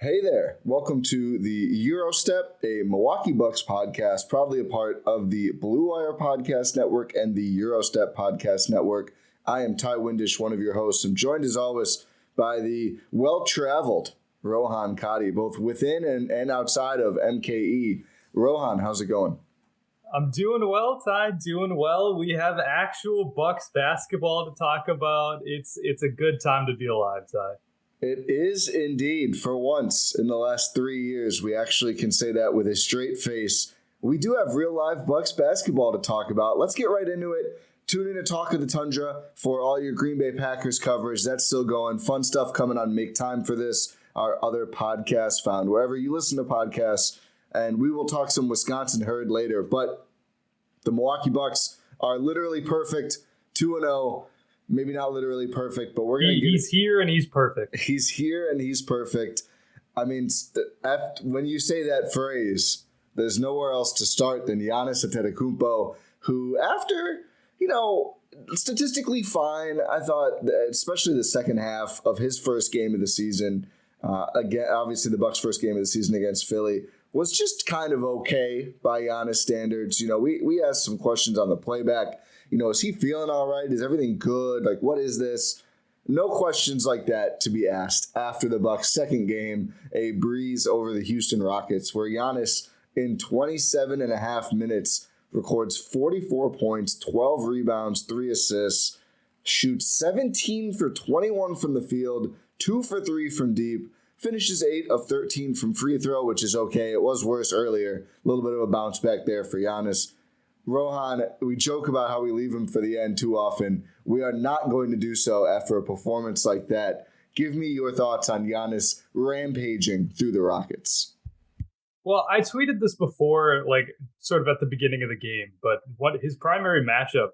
Hey there. Welcome to the Gyro Step, a Milwaukee Bucks podcast, proudly a part of the Blue Wire Podcast Network and the Gyro Step Podcast Network. I am Ty Windisch, one of your hosts. I'm joined as always by the well-traveled Rohan Katti, both within and outside of MKE. Rohan, how's it going? I'm doing well, Ty. Doing well. We have actual Bucks basketball to talk about. It's a good time to be alive, Ty. It is indeed. For once in the last 3 years, we actually can say that with a straight face. We do have real live Bucks basketball to talk about. Let's get right into it. Tune in to Talk of the Tundra for all your Green Bay Packers coverage. That's still going. Fun stuff coming on Make Time for This, our other podcast found wherever you listen to podcasts. And we will talk some Wisconsin Herd later. But the Milwaukee Bucks are literally perfect, 2-0. Maybe not literally perfect, but we're going to get He's here and he's perfect. He's here and he's perfect. I mean, when you say that phrase, there's nowhere else to start than Giannis Antetokounmpo, who after, statistically fine, I thought, especially the second half of his first game of the season, again, obviously the Bucks' first game of the season against Philly, was just kind of okay by Giannis standards. We asked some questions on the playback. Is he feeling all right? Is everything good? Like, what is this? No questions like that to be asked after the Bucks' second game, a breeze over the Houston Rockets, where Giannis, in 27 and a half minutes, records 44 points, 12 rebounds, 3 assists, shoots 17 for 21 from the field, 2 for 3 from deep, finishes 8 of 13 from free throw, which is okay. It was worse earlier. A little bit of a bounce back there for Giannis. Rohan, we joke about how we leave him for the end too often. We are not going to do so after a performance like that. Give me your thoughts on Giannis rampaging through the Rockets. Well, I tweeted this before, sort of at the beginning of the game, but what his primary matchup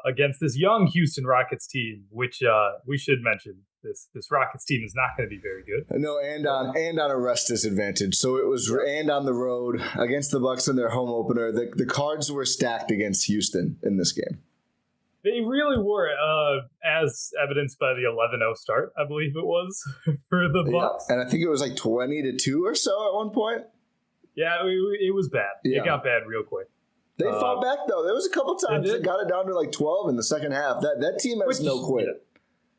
against this young Houston Rockets team, which we should mention, this Rockets team is not going to be very good. No, and on a rest disadvantage. So it was and on the road against the Bucks in their home opener. The cards were stacked against Houston in this game. They really were, as evidenced by the 11-0 start, I believe it was, for the Bucks. Yeah. And I think it was like 20-2 or so at one point. Yeah, it was bad. Yeah. It got bad real quick. They fought back, though. There was a couple times they got it down to like 12 in the second half. That team has no quit.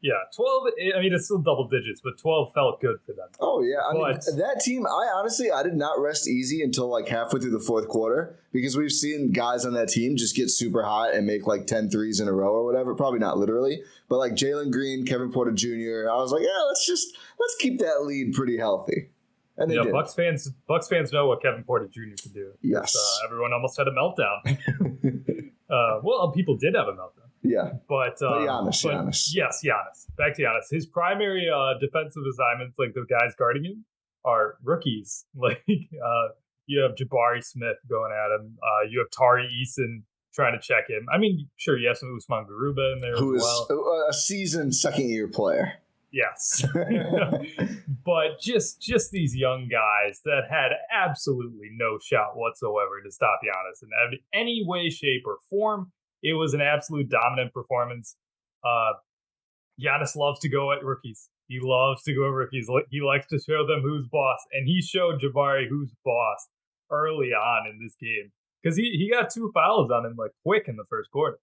Yeah, 12, it's still double digits, but 12 felt good for them. Oh, yeah. I mean, that team, I did not rest easy until like halfway through the fourth quarter because we've seen guys on that team just get super hot and make like 10 threes in a row or whatever. Probably not literally, but like Jalen Green, Kevin Porter Jr., I was like, yeah, let's keep that lead pretty healthy. And they did. Bucks fans know what Kevin Porter Jr. can do. Yes. Everyone almost had a meltdown. Well, people did have a meltdown. Yeah. But Giannis. Yes, Giannis. Back to Giannis. His primary defensive assignments, like the guys guarding him, are rookies. You have Jabari Smith going at him. You have Tari Eason trying to check him. I mean, sure, you have some Usman Garuba in there who as well. Who is a seasoned second-year player. Yes. But just these young guys that had absolutely no shot whatsoever to stop Giannis in any way, shape, or form. It was an absolute dominant performance. Giannis loves to go at rookies. He loves to go at rookies. He likes to show them who's boss. And he showed Jabari who's boss early on in this game. Because he got 2 fouls on him quick in the first quarter.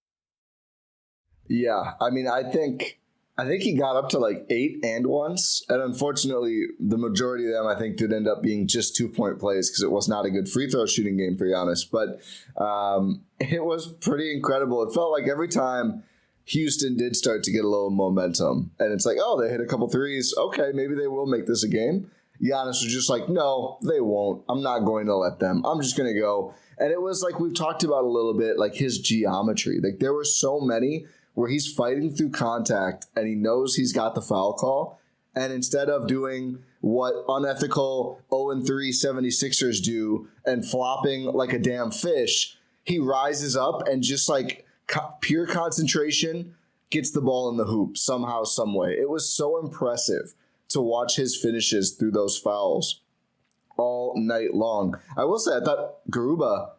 Yeah, I mean, I think he got up to 8 and ones. And unfortunately, the majority of them, I think, did end up being just 2-point plays because it was not a good free throw shooting game for Giannis. But it was pretty incredible. It felt like every time Houston did start to get a little momentum, and it's like, oh, they hit a couple threes. Okay, maybe they will make this a game. Giannis was just like, no, they won't. I'm not going to let them. I'm just going to go. And it was like we've talked about a little bit, his geometry. There were so many where he's fighting through contact and he knows he's got the foul call. And instead of doing what unethical 0-3 76ers do and flopping like a damn fish, he rises up and just pure concentration gets the ball in the hoop somehow, some way. It was so impressive to watch his finishes through those fouls all night long. I will say, I thought Garuba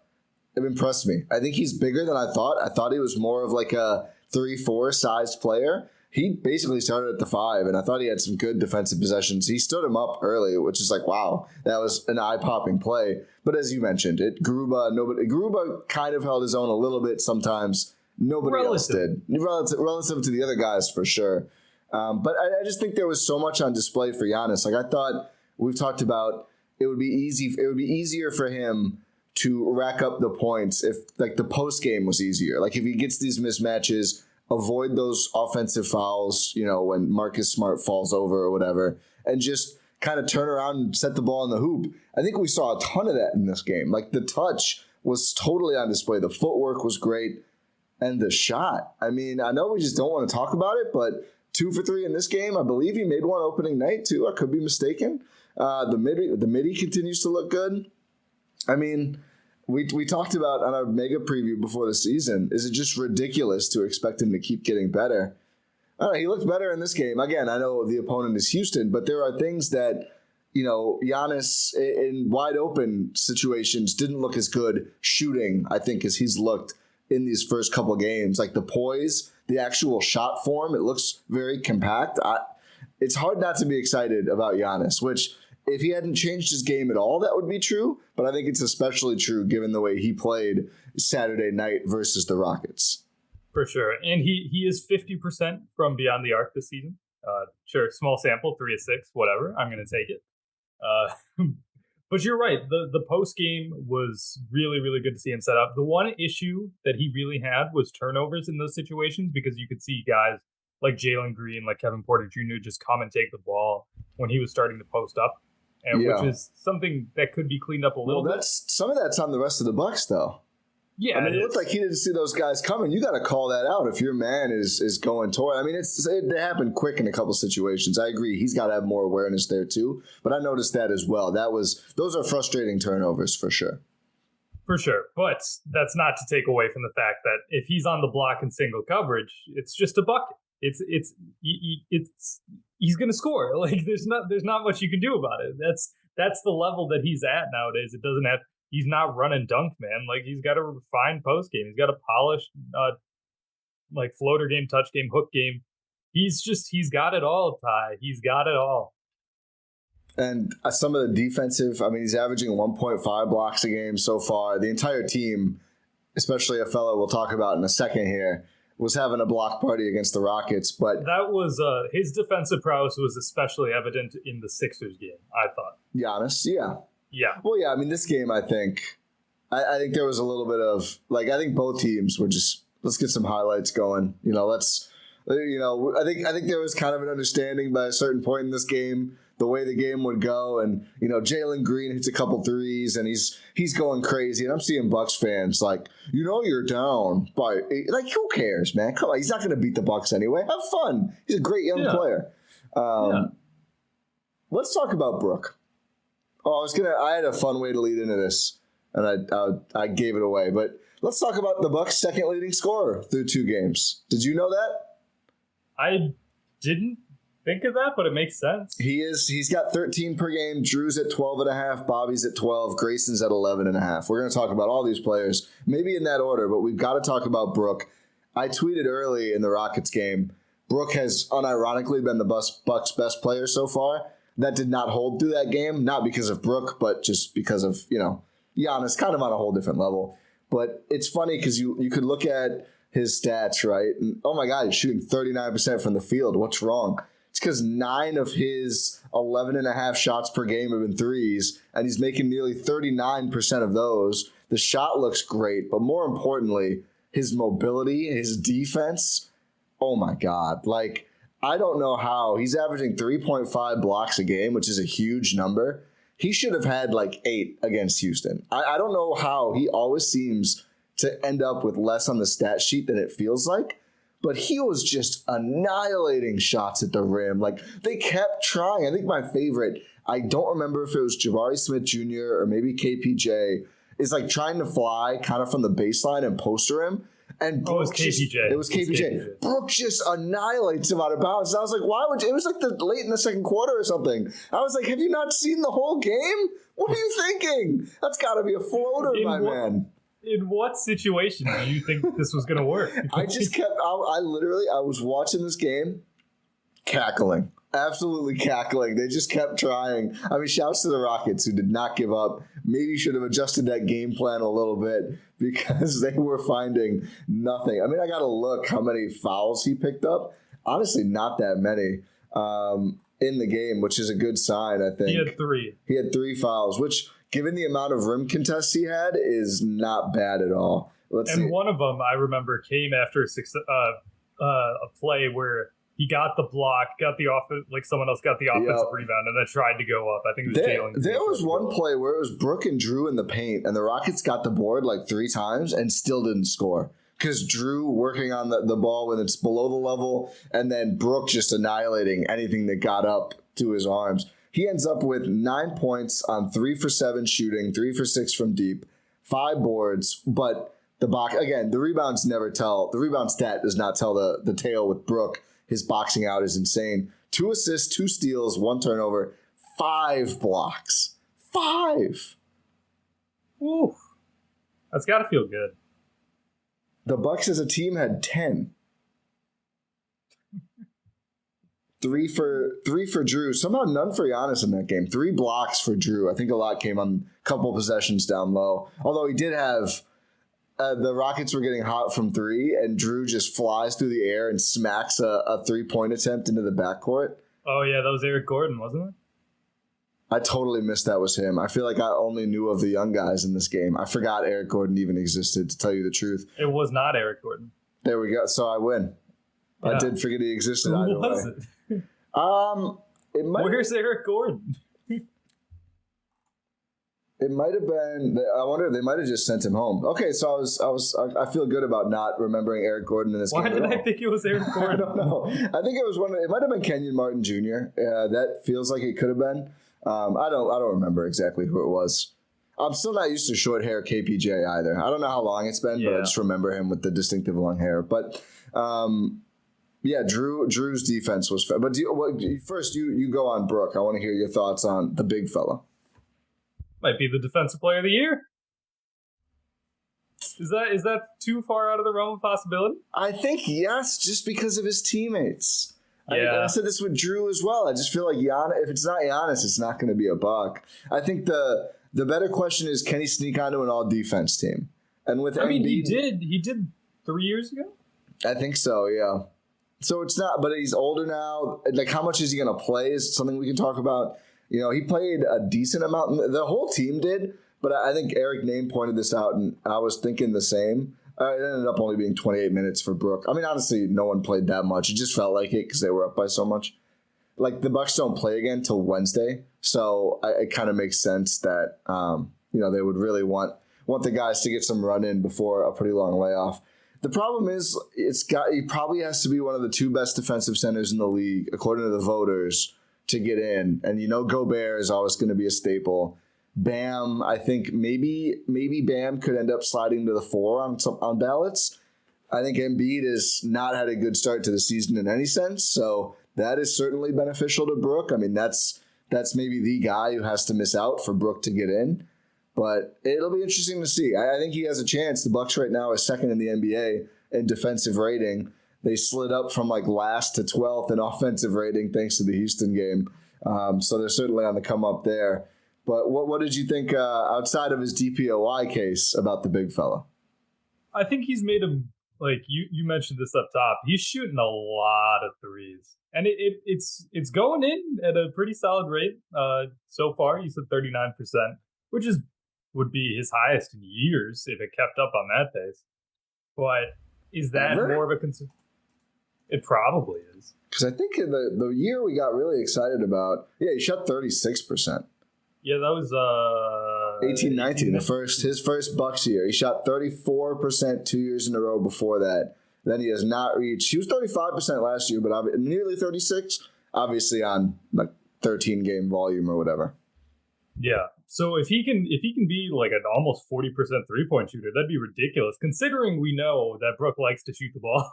impressed me. I think he's bigger than I thought. I thought he was more of a 3-4 sized player. he basically started at the 5, and I thought he had some good defensive possessions. He stood him up early, which is like, wow, that was an eye-popping play. But as you mentioned, Garuba kind of held his own a little bit sometimes. Nobody else did. Relative to the other guys, for sure. But I just think there was so much on display for Giannis. Like, I thought we've talked about it would be easier for him to rack up the points if, like, the post game was easier. Like, if he gets these mismatches, avoid those offensive fouls, when Marcus Smart falls over or whatever, and just kind of turn around and set the ball in the hoop. I think we saw a ton of that in this game. Like, the touch was totally on display. The footwork was great. And the shot, I mean, I know we just don't want to talk about it, but 2 for 3 in this game. I believe he made one opening night too. I could be mistaken. The midi continues to look good. I mean, we talked about on our mega preview before the season, is it just ridiculous to expect him to keep getting better? I don't know, he looked better in this game. Again, I know the opponent is Houston, but there are things that, Giannis in wide open situations didn't look as good shooting, I think, as he's looked in these first couple games. Like the poise, the actual shot form, it looks very compact. It's hard not to be excited about Giannis, which if he hadn't changed his game at all, that would be true. But I think it's especially true given the way he played Saturday night versus the Rockets. For sure. And he is 50% from beyond the arc this season. Sure, small sample, 3 of 6, whatever. I'm going to take it. But you're right. The post game was really, really good to see him set up. The one issue that he really had was turnovers in those situations, because you could see guys like Jalen Green, like Kevin Porter Jr. just come and take the ball when he was starting to post up, and which is something that could be cleaned up a little bit. Some of that's on the rest of the Bucks, though. Yeah, I mean, it looked like he didn't see those guys coming. You got to call that out if your man is going toward. I mean, it happened quick in a couple situations. I agree. He's got to have more awareness there too. But I noticed that as well. Those are frustrating turnovers for sure. For sure. But that's not to take away from the fact that if he's on the block in single coverage, it's just a bucket. It's he's going to score. Like there's not much you can do about it. That's the level that he's at nowadays. It doesn't have. He's not run and dunk, man. Like he's got a refined post game. He's got a polished, like floater game, touch game, hook game. He's got it all, Ty. He's got it all. And some of the defensive, I mean, he's averaging 1.5 blocks a game so far. The entire team, especially a fellow we'll talk about in a second here, was having a block party against the Rockets. But that was his defensive prowess was especially evident in the Sixers game, I thought. Giannis, yeah. Yeah. Well, yeah, I mean, this game, I think there was a little bit of, like, I think both teams were just, let's get some highlights going. I think there was kind of an understanding by a certain point in this game, the way the game would go. And, Jalen Green hits a couple threes and he's going crazy. And I'm seeing Bucks fans like, you're down by, like, who cares, man? Come on, he's not going to beat the Bucks anyway. Have fun. He's a great young player. Let's talk about Brook. Oh, I had a fun way to lead into this, and I gave it away. But let's talk about the Bucks' second leading scorer through 2 games. Did you know that? I didn't think of that, but it makes sense. He's got 13 per game. Jrue's at 12.5. Bobby's at 12. Grayson's at 11.5. We're going to talk about all these players, maybe in that order, but we've got to talk about Brook. I tweeted early in the Rockets game, Brook has unironically been the Bucks' best player so far. That did not hold through that game, not because of Brook, but just because of, Giannis, kind of on a whole different level. But it's funny because you could look at his stats, right? And, oh, my God, he's shooting 39% from the field. What's wrong? It's because 9 of his 11.5 shots per game have been threes, and he's making nearly 39% of those. The shot looks great, but more importantly, his mobility, his defense, oh, my God. Like, I don't know how. He's averaging 3.5 blocks a game, which is a huge number. He should have had like 8 against Houston. I don't know how. He always seems to end up with less on the stat sheet than it feels like. But he was just annihilating shots at the rim. Like, they kept trying. I think my favorite, I don't remember if it was Jabari Smith Jr. or maybe KPJ, is like trying to fly kind of from the baseline and poster him. And it was KPJ. It was KPJ. Brook just annihilates him out of bounds. And I was like, why would you? It was like late in the second quarter or something. I was like, have you not seen the whole game? What are you thinking? That's got to be a floater, man. In what situation do you think this was going to work? I was watching this game cackling. Absolutely cackling. They just kept trying. I mean, shouts to the Rockets who did not give up. Maybe should have adjusted that game plan a little bit because they were finding nothing. I mean, I got to look how many fouls he picked up. Honestly, not that many in the game, which is a good sign, I think. He had 3. He had 3 fouls, which, given the amount of rim contests he had, is not bad at all. Let's see. One of them, I remember, came after a play where he got the block, got the someone else got the offensive rebound, and then tried to go up. I think it was Jalen. There was one play where it was Brook and Jrue in the paint, and the Rockets got the board like 3 times and still didn't score. Because Jrue working on the ball when it's below the level, and then Brook just annihilating anything that got up to his arms. He ends up with 9 points on 3 for 7 shooting, 3 for 6 from deep, 5 boards, but the rebound stat does not tell the tale with Brook. His boxing out is insane. 2 assists, 2 steals, 1 turnover, 5 blocks. 5! Ooh. That's got to feel good. The Bucks as a team had 10. 3 for Jrue. Somehow none for Giannis in that game. 3 blocks for Jrue. I think a lot came on a couple possessions down low. Although he did have the Rockets were getting hot from 3, and Jrue just flies through the air and smacks a 3-point attempt into the backcourt. Oh, yeah, that was Eric Gordon, wasn't it? I totally missed that was him. I feel like I only knew of the young guys in this game. I forgot Eric Gordon even existed, to tell you the truth. It was not Eric Gordon. There we go. So I win. Yeah. I did forget he existed. Who was it? Where's Eric Gordon? It might have been. I wonder if they might have just sent him home. Okay, so I feel good about not remembering Eric Gordon in this game. Why did I think it was Eric Gordon? I don't know. I think it was it might have been Kenyon Martin Jr. That feels like it could have been. I don't remember exactly who it was. I'm still not used to short hair KPJ either. I don't know how long it's been, but I just remember him with the distinctive long hair. But Drew's defense was. But first, you go on Brook. I want to hear your thoughts on the big fella. Might be the defensive player of the year. Is that too far out of the realm of possibility? I think yes, just because of his teammates. Yeah. I said this with Jrue as well. I just feel like Giannis, if it's not Giannis, it's not going to be a Buck. I think the better question is, can he sneak onto an all-defense team? And with Embiid, he did 3 years ago? I think so, yeah. So it's not, but he's older now. Like, how much is he going to play is something we can talk about. You know, he played a decent amount. The whole team did, but I think Eric Name pointed this out, and I was thinking the same. It ended up only being 28 minutes for Brook. I mean, honestly, no one played that much. It just felt like it because they were up by so much. Like, the Bucks don't play again till Wednesday, so it kind of makes sense that they would really want the guys to get some run in before a pretty long layoff. The problem is he probably has to be one of the 2 best defensive centers in the league, according to the voters, to get in. And Gobert is always going to be a staple. Bam, I think maybe Bam could end up sliding to the 4 on ballots. I think Embiid has not had a good start to the season in any sense, so that is certainly beneficial to Brook. I mean, that's maybe the guy who has to miss out for Brook to get in. But it'll be interesting to see. I think he has a chance. The Bucks right now are second in the NBA in defensive rating. They slid up from last to 12th in offensive rating thanks to the Houston game. So they're certainly on the come up there. But what did you think outside of his DPOY case about the big fella? I think he's made him, like you mentioned this up top, he's shooting a lot of threes. And it's going in at a pretty solid rate so far. He's at 39%, which would be his highest in years if it kept up on that pace. But is that more of a concern? It probably is. Because I think the year we got really excited about, he shot 36%. Yeah, that was 18-19, his first Bucks year. He shot 34% 2 years in a row before that. Then he has not reached. He was 35% last year, but nearly 36, obviously on 13 game volume or whatever. Yeah. So if he can be like an almost 40% 3-point shooter, that'd be ridiculous. Considering we know that Brook likes to shoot the ball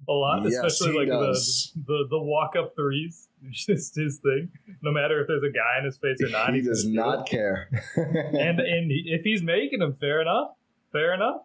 a lot, especially the walk up threes. It's just his thing. No matter if there's a guy in his face or not, he does not care. and if he's making them, fair enough. Fair enough.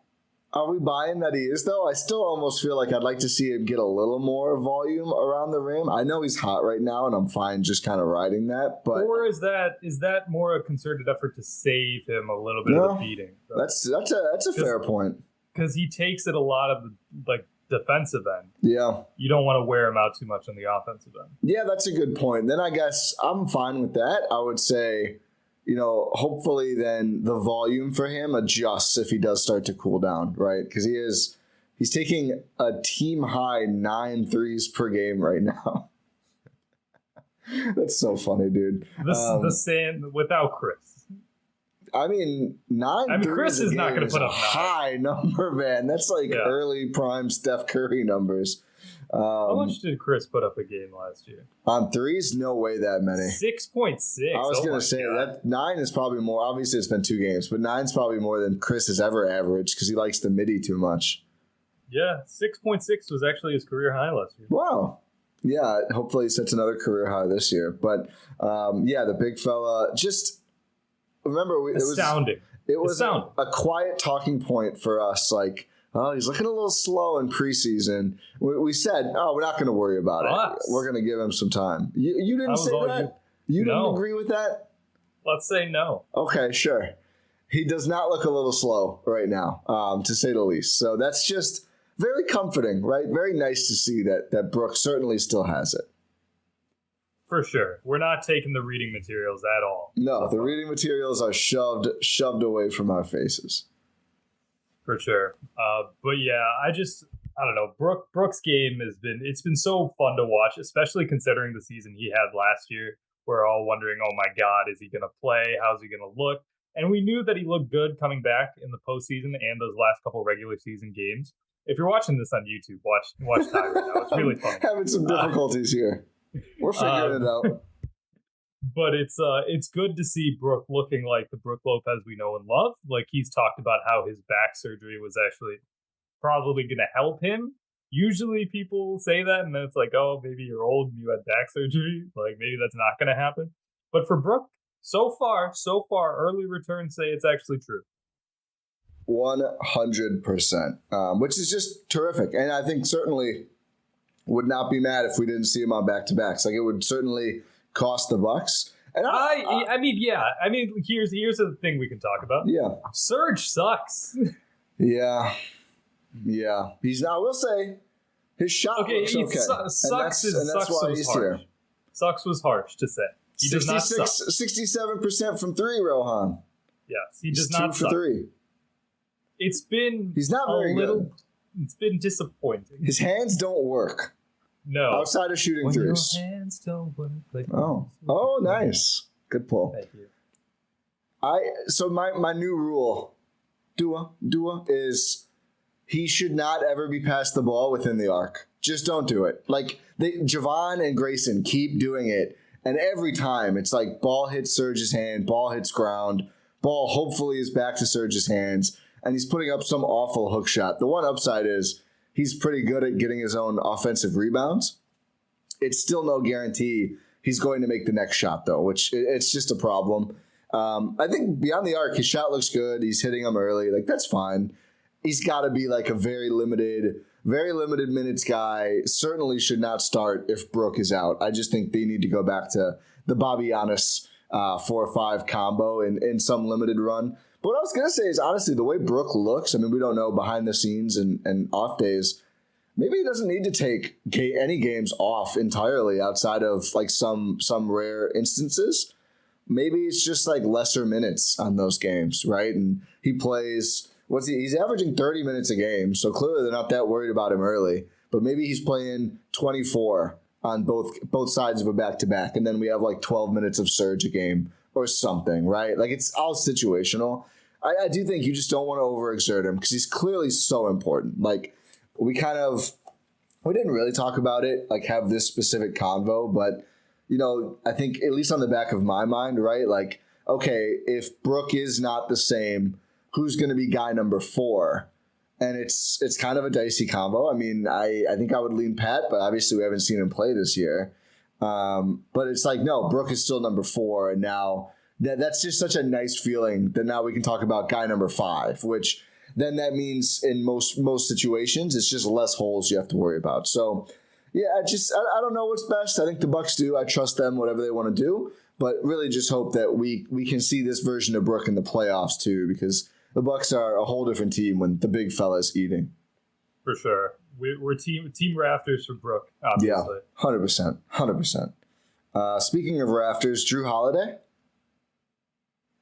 Are we buying that he is, though? I still almost feel like I'd like to see him get a little more volume around the rim. I know he's hot right now, and I'm fine just kind of riding that. But or is that more a concerted effort to save him a little bit of the beating? So, that's a fair point. Because he takes it a lot of the defensive end. Yeah. You don't want to wear him out too much on the offensive end. Yeah, that's a good point. Then I guess I'm fine with that. I would say, hopefully then the volume for him adjusts if he does start to cool down, right? Because he's taking a team high 9 threes per game right now. That's so funny, dude. The sand without Chris. I mean, 9 threes Chris is not going to put up 9. High number, man. That's like early prime Steph Curry numbers. How much did Chris put up a game last year? On threes, no way that many. 6.6. I was going to say that 9 is probably more. Obviously, it's been 2 games, but 9 is probably more than Chris has ever averaged because he likes the midi too much. Yeah, 6.6 was actually his career high last year. Wow. Yeah, hopefully he sets another career high this year. But the big fella just remember astounding. It was a quiet talking point for us, like. Oh, he's looking a little slow in preseason. We said, we're not going to worry about it. We're going to give him some time. You didn't say that? You didn't agree with that? Let's say no. Okay, sure. He does not look a little slow right now, to say the least. So that's just very comforting, right? Very nice to see that Brook certainly still has it. For sure. We're not taking the reading materials at all. No, the reading materials are shoved away from our faces. For sure. But yeah, I don't know. Brook's game it's been so fun to watch, especially considering the season he had last year. We're all wondering, oh my God, is he going to play? How's he going to look? And we knew that he looked good coming back in the postseason and those last couple regular season games. If you're watching this on YouTube, watch Ty right now. It's really fun. Having some difficulties here. We're figuring it out. But it's good to see Brook looking like the Brook Lopez we know and love. Like he's talked about how his back surgery was actually probably going to help him. Usually people say that and then it's like, oh, maybe you're old and you had back surgery. Like maybe that's not going to happen. But for Brook, so far, early returns say it's actually true. 100%, which is just terrific. And I think certainly would not be mad if we didn't see him on back-to-backs. Like it would certainly cost the Bucks. And here's the thing we can talk about. Yeah. Serge sucks. Yeah. He's not, I will say, his shot looks okay. Sucks why he's here. Sucks was harsh to say. He does not suck. 67% from 3, Rohan. Yes, he does not 2 for 3. He's not very good. It's been disappointing. His hands don't work. No. Outside of shooting threes. Your hands don't work like Oh, nice. Good pull. Thank you. So my new rule, Dua, is he should not ever be passed the ball within the arc. Just don't do it. Like Javon and Grayson keep doing it, and every time it's like ball hits Serge's hand, ball hits ground, ball hopefully is back to Serge's hands, and he's putting up some awful hook shot. The one upside is he's pretty good at getting his own offensive rebounds. It's still no guarantee he's going to make the next shot, though, which it's just a problem. I think beyond the arc, his shot looks good. He's hitting them early. Like, that's fine. He's got to be like a very limited minutes guy. Certainly should not start if Brook is out. I just think they need to go back to the Bobby Giannis 4-5 combo in some limited run. But what I was going to say is, honestly, the way Brook looks, I mean, we don't know behind the scenes and off days. Maybe he doesn't need to take any games off entirely outside of like some rare instances. Maybe it's just like lesser minutes on those games, right? And he plays, he's averaging 30 minutes a game, so clearly they're not that worried about him early. But maybe he's playing 24 on both sides of a back-to-back, and then we have like 12 minutes of Serge a game or something, right? Like, it's all situational. I do think you just don't want to overexert him because he's clearly so important. Like, we didn't really talk about it, like have this specific convo, but, you know, I think at least on the back of my mind, right? Like, okay, if Brook is not the same, who's going to be guy number 4? And it's kind of a dicey combo. I mean, I think I would lean Pat, but obviously we haven't seen him play this year. But it's like, no, Brook is still number 4, and now that's just such a nice feeling that now we can talk about guy number 5, which then that means in most situations, it's just less holes you have to worry about. So, yeah, I don't know what's best. I think the Bucks do. I trust them, whatever they want to do. But really just hope that we can see this version of Brook in the playoffs, too, because the Bucks are a whole different team when the big fella's eating. For sure. We're team rafters for Brook, obviously. Yeah, 100%. Speaking of rafters, Jrue Holiday?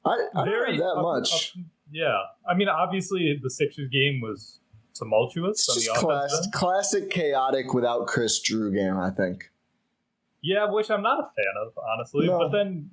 I don't have that much. Yeah. I mean, obviously, the Sixers game was tumultuous. It's just classic chaotic without Chris Jrue game, I think. Yeah, which I'm not a fan of, honestly. No. But then,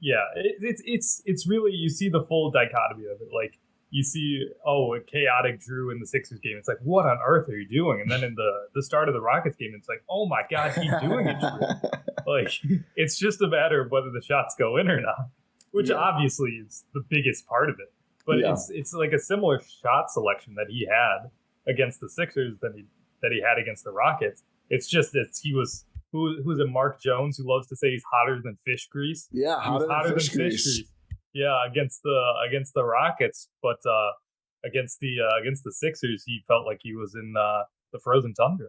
yeah, it's really, you see the full dichotomy of it. Like, you see, a chaotic Jrue in the Sixers game. It's like, what on earth are you doing? And then in the start of the Rockets game, it's like, oh my God, keep doing it, Jrue. Like, it's just a matter of whether the shots go in or not, which obviously is the biggest part of it. But it's like a similar shot selection that he had against the Sixers that he had against the Rockets. It's just that he was who's a Mark Jones who loves to say he's hotter than fish grease. Yeah, hotter than fish grease. Yeah, against the Rockets, but against the Sixers, he felt like he was in the frozen tundra.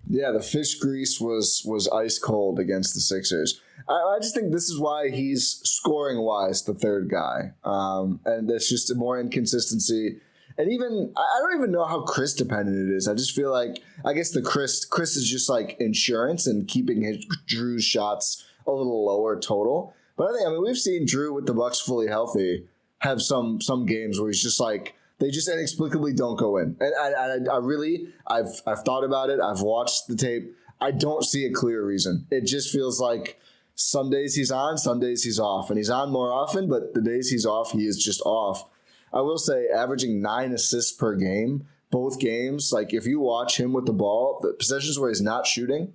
Yeah, the fish grease was ice cold against the Sixers. I just think this is why he's scoring wise the third guy, and there's just more inconsistency. And even I don't even know how Chris dependent it is. I just feel like I guess the Chris is just like insurance and keeping Jrue's shots a little lower total. But I mean we've seen Jrue with the Bucks fully healthy have some games where he's just like they just inexplicably don't go in. And I really I've thought about it. I've watched the tape. I don't see a clear reason. It just feels like some days he's on, some days he's off, and he's on more often. But the days he's off, he is just off. I will say averaging 9 assists per game, both games. Like if you watch him with the ball, the possessions where he's not shooting,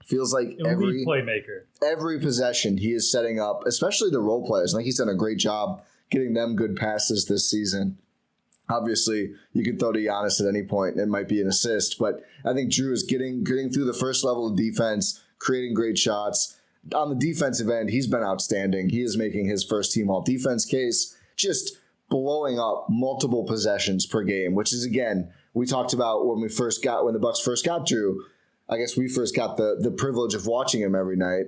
feels like every playmaker. Every possession he is setting up, especially the role players. I think he's done a great job getting them good passes this season. Obviously, you can throw to Giannis at any point. It might be an assist, but I think Jrue is getting through the first level of defense, creating great shots. On the defensive end, he's been outstanding. He is making his first team all defense case, just blowing up multiple possessions per game, which is, again, we talked about when the Bucks first got Jrue. I guess we first got the privilege of watching him every night.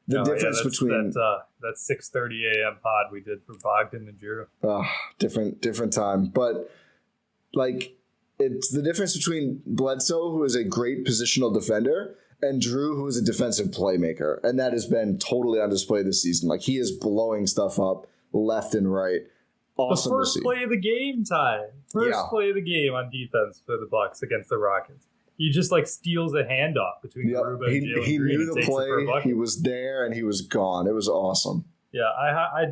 The difference between that 6:30 a.m. pod we did for Bogdan and Jrue. Different time, but like it's the difference between Bledsoe, who is a great positional defender, and Jrue, who is a defensive playmaker, and that has been totally on display this season. Like he is blowing stuff up left and right. Awesome. The first play of the game, Ty. Play of the game on defense for the Bucks against the Rockets. He just like steals a handoff between Garuba and Jalen Green. He knew the play. He was there and he was gone. It was awesome. Yeah, I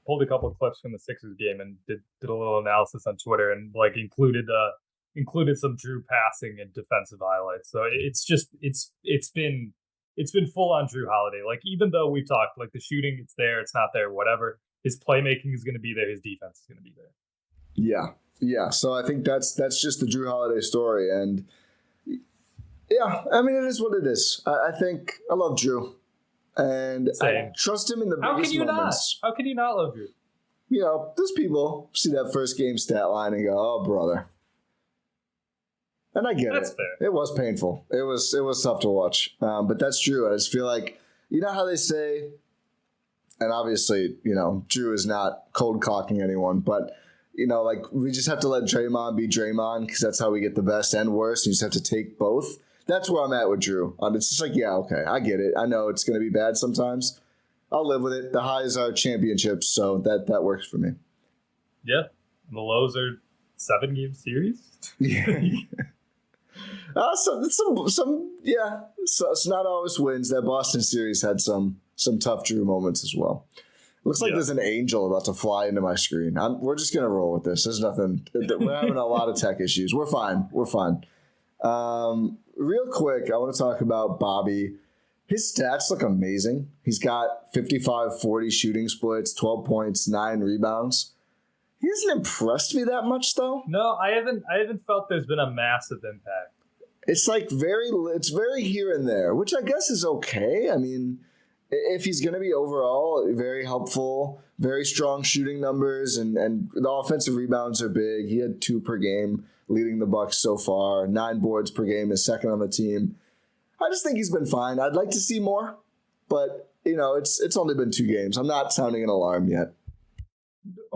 pulled a couple of clips from the Sixers game and did a little analysis on Twitter and like included some Jrue passing and defensive highlights. So it's been full on Jrue Holiday. Like even though we've talked like the shooting, it's there, it's not there, whatever. His playmaking is going to be there. His defense is going to be there. Yeah. So I think that's just the Jrue Holiday story, and yeah, I mean it is what it is. I think I love Jrue, and I trust him in the biggest moments. How can you not love Jrue? You know, there's people see that first game stat line and go, "Oh, brother," and I get that's it. Fair. It was painful. It was tough to watch, but that's Jrue. I just feel like you know how they say. And obviously, you know, Jrue is not cold cocking anyone, but, you know, like we just have to let Draymond be Draymond because that's how we get the best and worst. You just have to take both. That's where I'm at with Jrue. It's just like, yeah, okay, I get it. I know it's going to be bad sometimes. I'll live with it. The highs are championships, so that works for me. Yeah. And the lows are 7-game series. Yeah. So it's not always wins. That Boston series had some tough Jrue moments as well. Looks like there's an angel about to fly into my screen. We're just gonna roll with this. There's nothing. We're having a lot of tech issues. We're fine. Real quick, I want to talk about Bobby. His stats look amazing. He's got 55-40 shooting splits, 12 points, 9 rebounds. He hasn't impressed me that much, though. No, I haven't felt there's been a massive impact. It's like it's very here and there, which I guess is okay. I mean, if he's going to be overall very helpful, very strong shooting numbers, and the offensive rebounds are big. He had 2 per game, leading the Bucks so far. 9 boards per game, is second on the team. I just think he's been fine. I'd like to see more, but it's only been 2 games. I'm not sounding an alarm yet.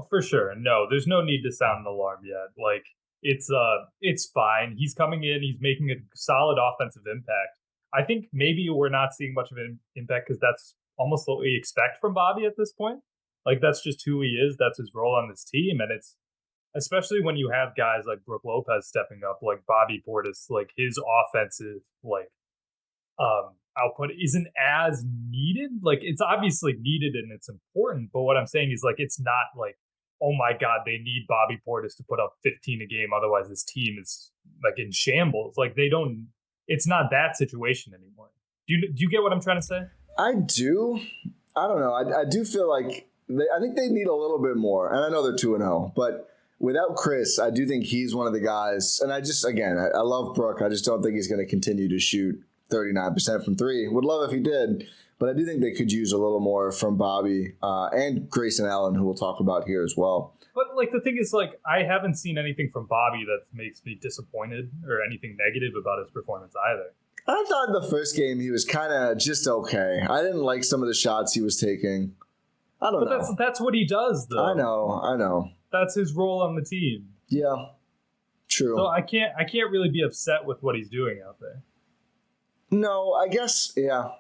For sure, no. There's no need to sound an alarm yet. Like it's fine. He's coming in. He's making a solid offensive impact. I think maybe we're not seeing much of an impact because that's almost what we expect from Bobby at this point. Like, that's just who he is. That's his role on this team. And it's, especially when you have guys like Brook Lopez stepping up, like Bobby Portis, like his offensive, output isn't as needed. Like, it's obviously needed and it's important. But what I'm saying is, like, it's not like, oh my God, they need Bobby Portis to put up 15 a game. Otherwise this team is like in shambles. Like, it's not that situation anymore. Do you get what I'm trying to say? I do. I don't know. I do feel like I think they need a little bit more. And I know they're 2-0, but without Chris, I do think he's one of the guys. And I love Brook. I just don't think he's going to continue to shoot 39% from 3. Would love if he did. But I do think they could use a little more from Bobby and Grayson Allen, who we'll talk about here as well. But, like, the thing is, like, I haven't seen anything from Bobby that makes me disappointed or anything negative about his performance either. I thought in the first game he was kind of just okay. I didn't like some of the shots he was taking. I don't know. But that's what he does, though. I know. That's his role on the team. Yeah, true. So I can't really be upset with what he's doing out there. No, I guess, yeah.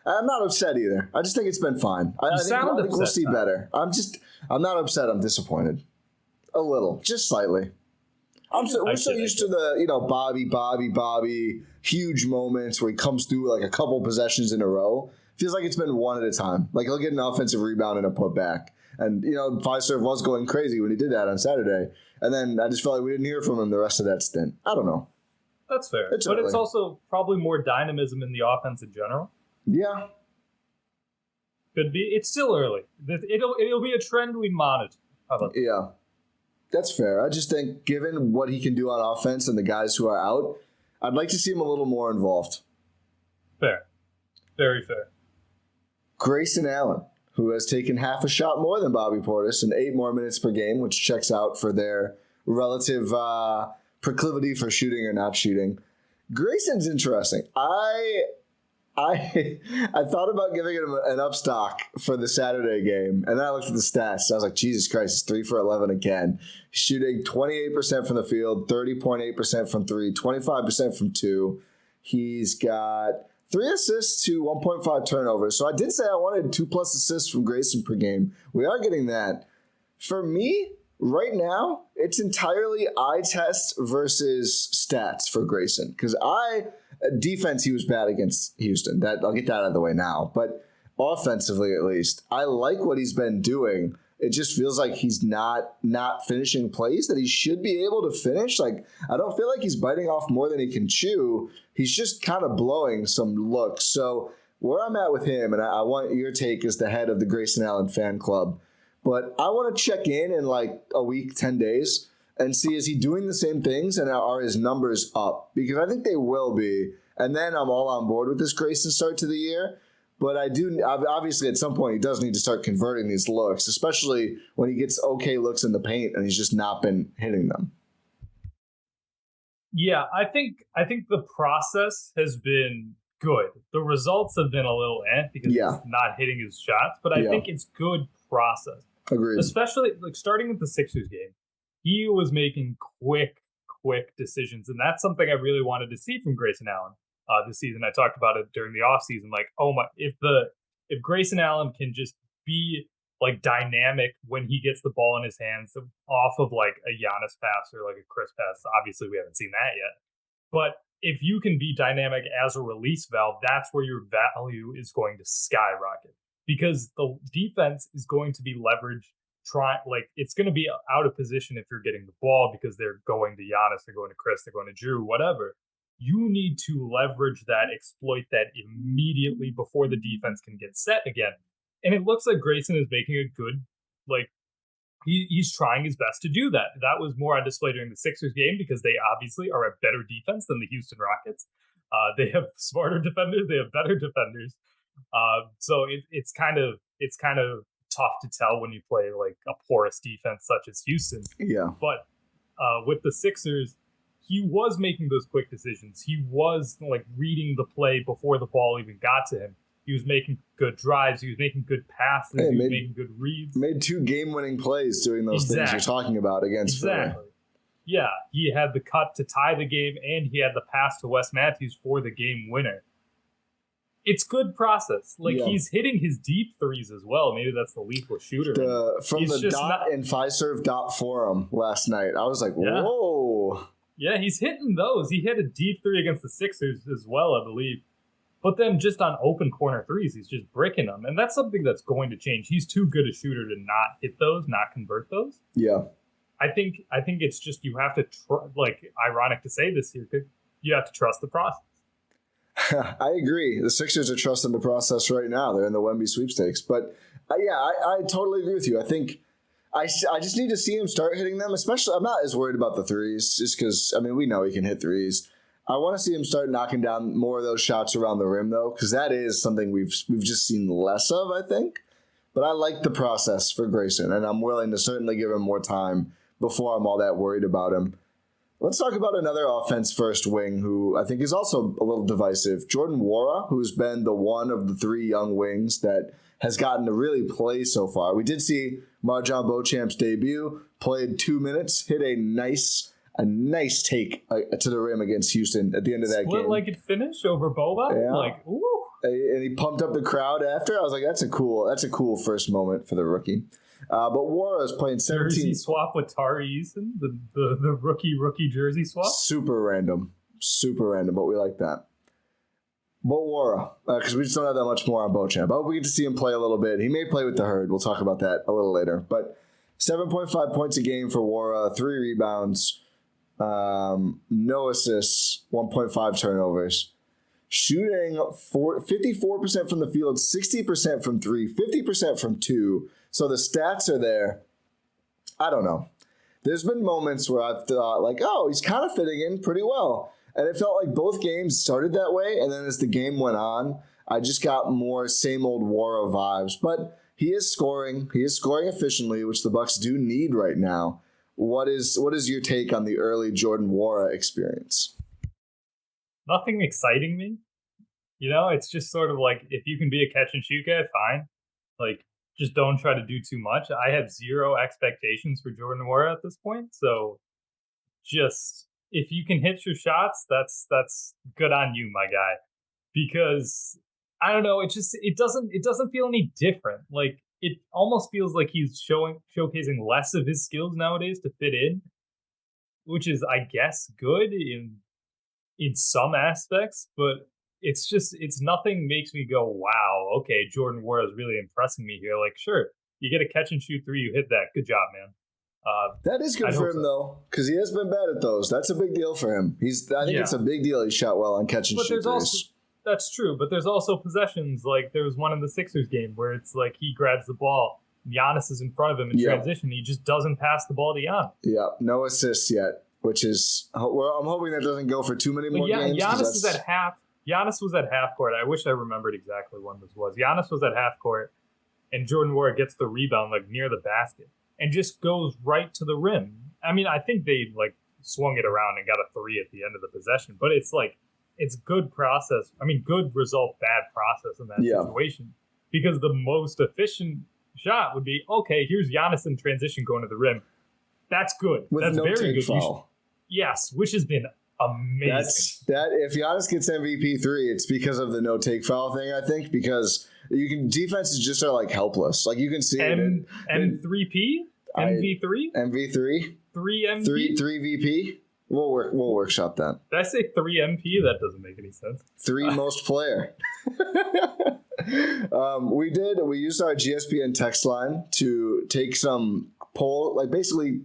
I'm not upset either. I just think it's been fine. I think we'll see better. I'm not upset. I'm disappointed. A little. Just slightly. We're so used to the, Bobby, huge moments where he comes through like a couple possessions in a row. Feels like it's been one at a time. Like, he'll get an offensive rebound and a putback. And, Fiserv was going crazy when he did that on Saturday. And then I just felt like we didn't hear from him the rest of that stint. I don't know. That's fair. But it's also probably more dynamism in the offense in general. Yeah. Could be. It's still early. It'll be a trend we monitor. How about that? Yeah. That's fair. I just think, given what he can do on offense and the guys who are out, I'd like to see him a little more involved. Fair. Very fair. Grayson Allen, who has taken half a shot more than Bobby Portis and 8 more minutes per game, which checks out for their relative proclivity for shooting or not shooting. Grayson's interesting. I thought about giving him an upstock for the Saturday game, and then I looked at the stats. I was like, Jesus Christ, he's 3 for 11 again. Shooting 28% from the field, 30.8% from 3, 25% from 2. He's got 3 assists to 1.5 turnovers. So I did say I wanted 2+ assists from Grayson per game. We are getting that. For me, right now, it's entirely eye test versus stats for Grayson. Because defense, he was bad against Houston. I'll get that out of the way now. But offensively, at least, I like what he's been doing. It just feels like he's not finishing plays that he should be able to finish. Like, I don't feel like he's biting off more than he can chew. He's just kind of blowing some looks. So where I'm at with him, and I want your take as the head of the Grayson Allen fan club, but I want to check in like a week, 10 days, and see, is he doing the same things and are his numbers up? Because I think they will be. And then I'm all on board with this Grayson start to the year. But obviously at some point he does need to start converting these looks, especially when he gets okay looks in the paint and he's just not been hitting them. Yeah, I think the process has been good. The results have been a little because he's not hitting his shots, but I think it's good process. Agreed. Especially like starting with the Sixers game. He was making quick decisions, and that's something I really wanted to see from Grayson Allen this season. I talked about it during the offseason. Like, oh my, if Grayson Allen can just be like dynamic when he gets the ball in his hands off of like a Giannis pass or like a Chris pass. Obviously, we haven't seen that yet. But if you can be dynamic as a release valve, that's where your value is going to skyrocket, because the defense is going to be leveraged. It's going to be out of position if you're getting the ball because they're going to Giannis, they're going to Chris, they're going to Jrue, whatever. You need to leverage that, exploit that immediately before the defense can get set again. And it looks like Grayson is making a good, he's trying his best to do that. That was more on display during the Sixers game because they obviously are a better defense than the Houston Rockets. They have smarter defenders, they have better defenders. So it's kind of tough to tell when you play like a porous defense such as Houston. Yeah. But with the Sixers, he was making those quick decisions. He was like reading the play before the ball even got to him. He was making good drives. He was making good passes. He was making good reads. Made 2 game-winning plays doing those things you're talking about against Philly. Yeah, he had the cut to tie the game, and he had the pass to Wes Matthews for the game winner. It's good process. He's hitting his deep threes as well. Maybe that's the lethal shooter. From the dot and Fiserv dot forum last night, I was like, whoa. Yeah, he's hitting those. He hit a deep 3 against the Sixers as well, I believe. But then just on open corner threes, he's just bricking them. And that's something that's going to change. He's too good a shooter to not hit those, not convert those. Yeah. I think it's just you have to, ironic to say this here, you have to trust the process. I agree. The Sixers are trusting the process right now. They're in the Wemby sweepstakes. But, I totally agree with you. I think I just need to see him start hitting them. Especially, I'm not as worried about the threes just because, we know he can hit threes. I want to see him start knocking down more of those shots around the rim, though, because that is something we've just seen less of, I think. But I like the process for Grayson, and I'm willing to certainly give him more time before I'm all that worried about him. Let's talk about another offense-first wing who I think is also a little divisive. Jordan Nwora, who's been the one of the 3 young wings that has gotten to really play so far. We did see MarJon Beauchamp's debut, played 2 minutes, hit a nice take to the rim against Houston at the end of that game. Split-legged finish over Boba? Yeah. Ooh. And he pumped up the crowd after. I was like, that's a cool first moment for the rookie. But Nwora is playing 17. Jersey swap with Tari Eason, the rookie jersey swap. Super random, but we like that. But Nwora, because we just don't have that much more on Beauchamp. But we get to see him play a little bit. He may play with the Herd. We'll talk about that a little later. But 7.5 points a game for Nwora, 3 rebounds. No assists, 1.5 turnovers. Shooting 54% from the field, 60% from 3, 50% from 2. So the stats are there. I don't know. There's been moments where I've thought, he's kind of fitting in pretty well. And it felt like both games started that way. And then as the game went on, I just got more same old Nwora vibes. But he is scoring. He is scoring efficiently, which the Bucks do need right now. What is your take on the early Jordan Nwora experience? Nothing exciting me. It's just sort of like, if you can be a catch and shoot guy, fine. Just don't try to do too much. I have 0 expectations for Jordan Nwora at this point. So just, if you can hit your shots, that's good on you, my guy. Because I don't know, it doesn't feel any different. It almost feels like he's showcasing less of his skills nowadays to fit in, which is, I guess, good in some aspects, but it's nothing makes me go, wow, okay, Jordan Nwora is really impressing me here. Sure, you get a catch and shoot 3, you hit that. Good job, man. That is good for him, though, because he has been bad at those. That's a big deal for him. I think it's a big deal he shot well on catch and shoot threes. That's true, but there's also possessions. There was one in the Sixers game where it's like he grabs the ball, Giannis is in front of him in transition, he just doesn't pass the ball to Giannis. Yeah, no assists yet, which is, I'm hoping that doesn't go for too many more games. Giannis was at half court. I wish I remembered exactly when this was. Giannis was at half court, and Jordan Nwora gets the rebound near the basket and just goes right to the rim. I think they swung it around and got a 3 at the end of the possession, but it's good process. Good result, bad process in that situation. Because the most efficient shot would be, okay, here's Giannis in transition going to the rim. That's good. That's no very good. Foul. Yes, which has been amazing. If Giannis gets MVP 3, it's because of the no take foul thing, I think, because defenses just are helpless. You can see it. M3P? MV3? MV3? 3MP? 3 VP? We'll workshop that. Did I say 3 MP? That doesn't make any sense. 3 most player. We used our GSPN text line to take some poll, basically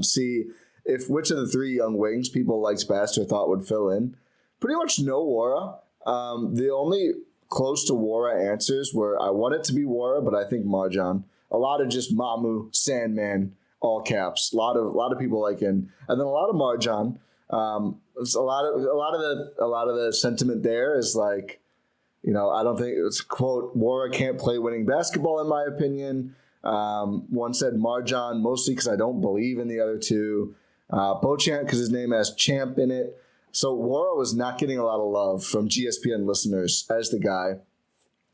see if which of the 3 young wings people liked best or thought would fill in. Pretty much no Nwora. The only close to Nwora answers were, I want it to be Nwora, but I think MarJon. A lot of just Mamu, Sandman, all caps. A lot of people and then a lot of MarJon. A lot of the sentiment there is I don't think it's quote, Wara can't play winning basketball, in my opinion. One said MarJon, mostly because I don't believe in the other two. Beauchamp, because his name has champ in it. So Wara was not getting a lot of love from GSPN listeners as the guy.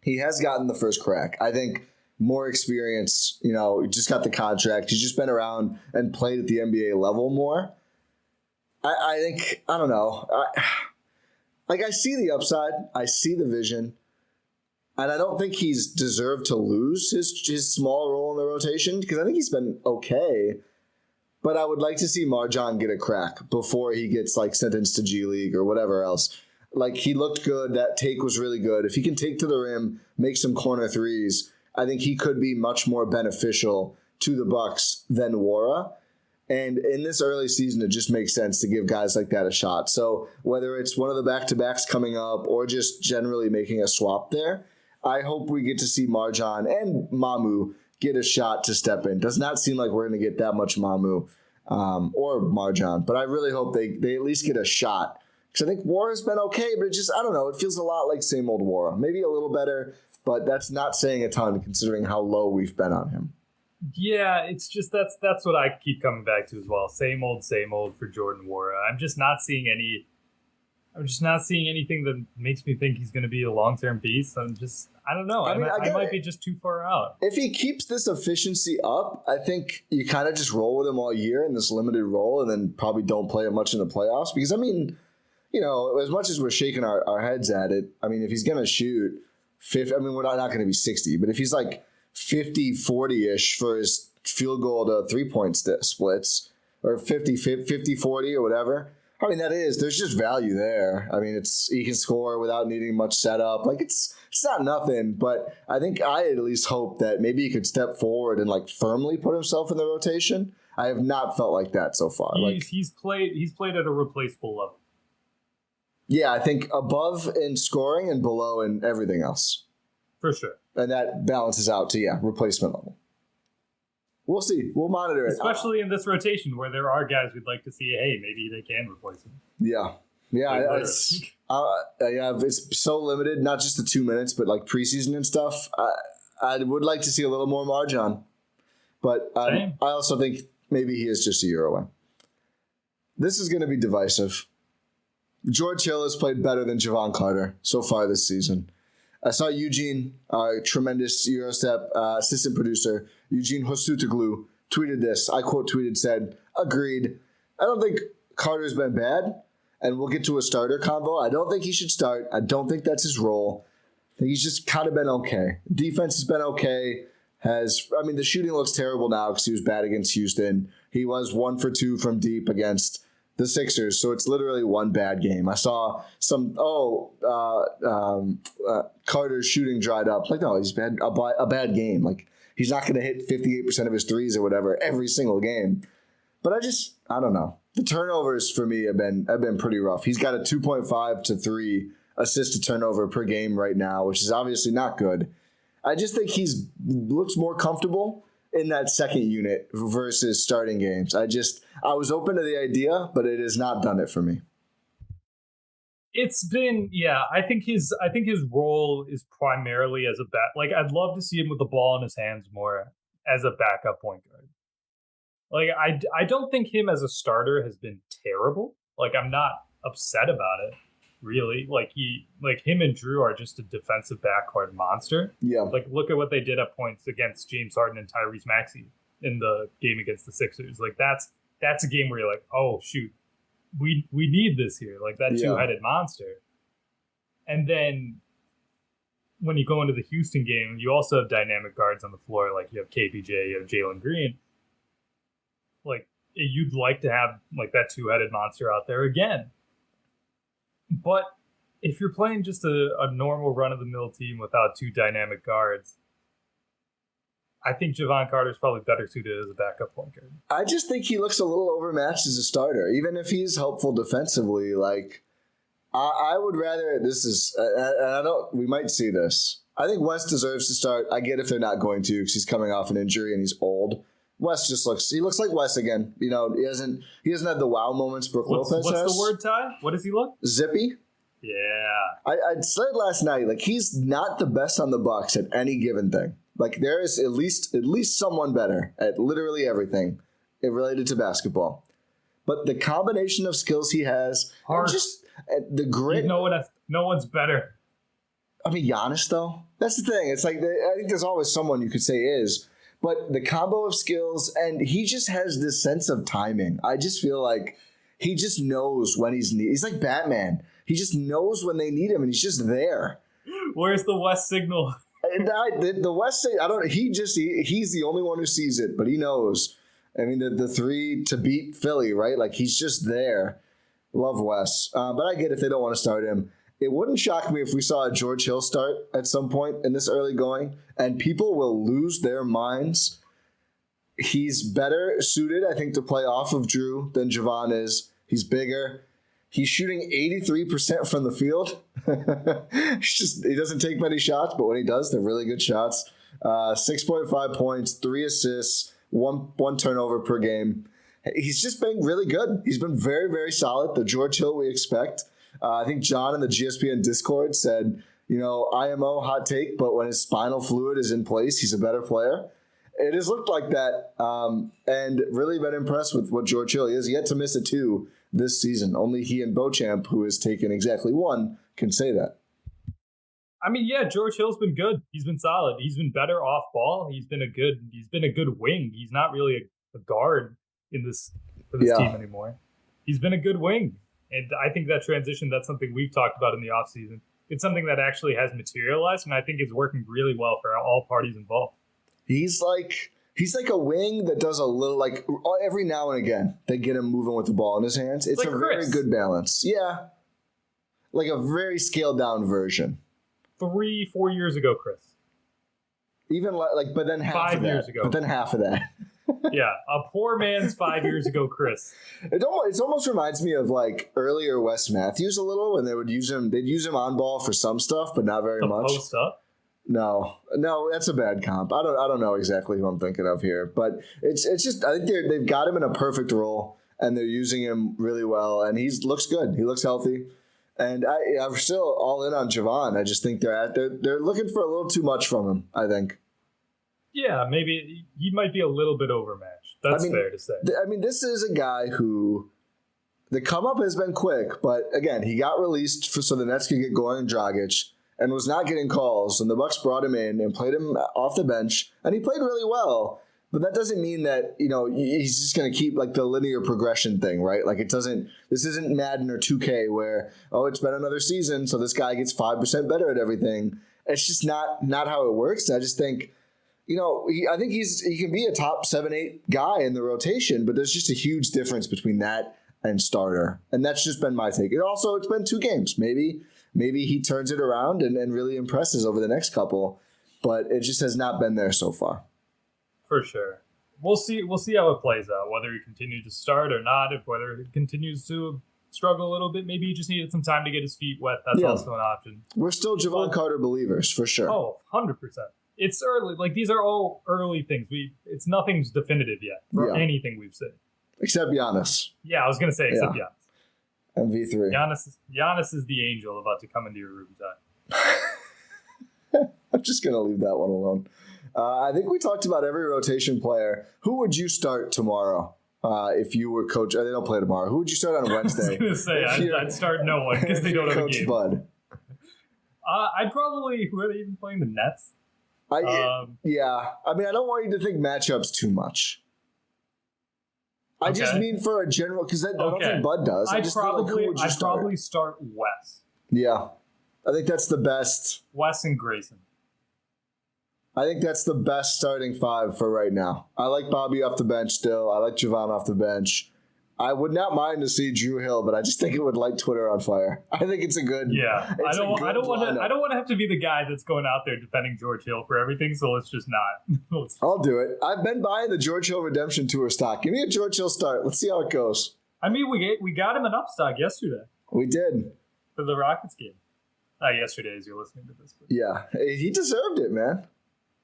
He has gotten the first crack. I think more experience, he just got the contract. He's just been around and played at the NBA level more. I think, I don't know. I see the upside. I see the vision. And I don't think he's deserved to lose his small role in the rotation because I think he's been okay. But I would like to see MarJon get a crack before he gets sentenced to G League or whatever else. He looked good. That take was really good. If he can take to the rim, make some corner threes, I think he could be much more beneficial to the Bucks than Wara. And in this early season, it just makes sense to give guys like that a shot. So whether it's one of the back-to-backs coming up or just generally making a swap there, I hope we get to see MarJon and Mamu get a shot to step in. Does not seem like we're going to get that much Mamu or MarJon, but I really hope they at least get a shot. Because I think Wara's been okay, but I don't know, it feels a lot like same old Wara. Maybe a little better, but that's not saying a ton considering how low we've been on him. Yeah, it's just that's what I keep coming back to as well. Same old for Jordan Wara. I'm just not seeing anything that makes me think he's going to be a long-term piece. I don't know. I might be just too far out. If he keeps this efficiency up, I think you kind of just roll with him all year in this limited role and then probably don't play him much in the playoffs. Because, as much as we're shaking our heads at it, if he's going to shoot 50, we're not going to be 60, but if he's 50-40-ish for his field goal to three-point splits or 50-40 or whatever, there's just value there. He can score without needing much setup. It's not nothing, but I think I at least hope that maybe he could step forward and firmly put himself in the rotation. I have not felt like that so far. He's played at a replaceable level. Yeah, I think above in scoring and below in everything else. For sure. And that balances out to, replacement level. We'll see. We'll monitor it. Especially in this rotation where there are guys we'd like to see, hey, maybe they can replace him. Yeah. Yeah, it's so limited, not just the 2 minutes, but preseason and stuff. I would like to see a little more MarJon. But I also think maybe he is just a year away. This is going to be divisive. George Hill has played better than Jevon Carter so far this season. I saw Eugene, our tremendous Gyro Step assistant producer, Eugene Hosutoglu, tweeted this. I quote tweeted, said, agreed. I don't think Carter's been bad, and we'll get to a starter convo. I don't think he should start. I don't think that's his role. I think he's just kind of been okay. Defense has been okay. The shooting looks terrible now because he was bad against Houston. He was 1 for 2 from deep against the Sixers, so it's literally one bad game. I saw some, Carter's shooting dried up. No, he's had a bad game. He's not going to hit 58% of his threes or whatever every single game. But I don't know. The turnovers for me have been pretty rough. He's got a 2.5 to 3 assist to turnover per game right now, which is obviously not good. I just think looks more comfortable in that second unit versus starting games. I was open to the idea, but it has not done it for me. It's been, I think his role is primarily as a I'd love to see him with the ball in his hands more as a backup point guard. I don't think him as a starter has been terrible. I'm not upset about it, really. Him and Jrue are just a defensive backcourt monster. Yeah. Look at what they did at points against James Harden and Tyrese Maxey in the game against the Sixers. That's a game where you're like, oh shoot, we need this here. That two-headed monster. And then when you go into the Houston game, you also have dynamic guards on the floor. You have KPJ, you have Jalen Green. You'd like to have that two-headed monster out there again. But if you're playing just a normal run-of-the-mill team without two dynamic guards, I think Jevon Carter's probably better suited as a backup point guard. I just think he looks a little overmatched as a starter, even if he's helpful defensively. I would rather. We might see this. I think West deserves to start. I get if they're not going to because he's coming off an injury and he's old. West looks like West again. He hasn't had the wow moments Brook Lopez has. What's the word, Ty? What does he look? Zippy. Yeah. I said last night, like, he's not the best on the Bucks at any given thing. Like, there is at least someone better at literally everything related to basketball. But the combination of skills he has, and just the grit. No one's better. I mean, Giannis, though. That's the thing. It's like, I think there's always someone you could say is. But the combo of skills, and he just has this sense of timing. I just feel like he just knows when he's needed. He's like Batman. He just knows when they need him, and he's just there. Where's the West signal? And the West Side, I don't. He's the only one who sees it, but he knows. I mean, the three to beat Philly, right? Like, he's just there. Love Wes, but I get if they don't want to start him. It wouldn't shock me if we saw a George Hill start at some point in this early going, and people will lose their minds. He's better suited, I think, to play off of Jrue than Javon is. He's bigger. He's shooting 83% from the field. He doesn't take many shots, but when he does, they're really good shots. 6.5 points, 3 assists, one turnover per game. He's just been really good. He's been very, very solid. The George Hill we expect. I think John in the GSPN Discord said, IMO hot take, but when his spinal fluid is in place, he's a better player. It has looked like that, and really been impressed with what George Hill is. He yet to miss a 2 this season. Only he and Beauchamp, who has taken exactly 1, can say that. I mean, yeah, George Hill's been good. He's been solid. He's been better off ball. He's been a good wing. He's not really a guard for this team anymore. He's been a good wing. And I think that transition, that's something we've talked about in the offseason. It's something that actually has materialized, and I think it's working really well for all parties involved. He's like a wing that does a little, like, every now and again, they get him moving with the ball in his hands. It's like a Chris. Very good balance. Yeah. Like a very scaled down version. 3-4 years ago, Chris. Even but then half 5 of that. years ago. But then half of that. Yeah, a poor man's 5 years ago, Chris. It almost reminds me of like earlier Wes Matthews a little, when they would use him. They'd use him on ball for some stuff, but not very much. Post up. No, that's a bad comp. I don't know exactly who I'm thinking of here, but it's just, I think they've got him in a perfect role, and they're using him really well, and he looks good. He looks healthy, and I'm still all in on Javon. I just think they're looking for a little too much from him, I think. Yeah, maybe he might be a little bit overmatched. That's fair to say. This is a guy who the come up has been quick, but again, he got released so the Nets could get Goran Dragic and was not getting calls, and the Bucks brought him in and played him off the bench, and he played really well. But that doesn't mean that, he's just going to keep like the linear progression thing, right? Like this isn't Madden or 2K where, it's been another season, so this guy gets 5% better at everything. It's just not how it works. I just think, I think he can be a top 7-8 guy in the rotation, but there's just a huge difference between that and starter. And that's just been my take. It's been 2 games. Maybe he turns it around and really impresses over the next couple, but it just has not been there so far. For sure. We'll see how it plays out, whether he continues to start or not, whether he continues to struggle a little bit. Maybe he just needed some time to get his feet wet. That's also an option. We're still Javon Carter believers, for sure. Oh, 100%. It's early. Like, these are all early things. It's nothing's definitive yet for anything we've seen. Except Giannis. Yeah, I was going to say except Giannis. MV3. Giannis is the angel about to come into your room time. I'm just going to leave that one alone. I think we talked about every rotation player. Who would you start tomorrow if you were coach? They don't play tomorrow. Who would you start on Wednesday? I was going to say, I'd start no one because they don't have a game. Bud. I'd probably, who are they even playing, the Nets? I don't want you to think matchups too much. I just mean for a general, because I don't think Bud does. I'd probably start Wes. Yeah. I think that's the best. Wes and Grayson. I think that's the best starting 5 for right now. I like Bobby off the bench still. I like Javon off the bench. I would not mind to see Jrue Hill, but I just think it would light Twitter on fire. I think it's a good. Yeah, I don't want to have to be the guy that's going out there defending George Hill for everything. So let's just not. I'll do it. I've been buying the George Hill Redemption Tour stock. Give me a George Hill start. Let's see how it goes. I mean, we got him an upstock yesterday. We did for the Rockets game. Yesterday, as you're listening to this. But. Yeah, he deserved it, man.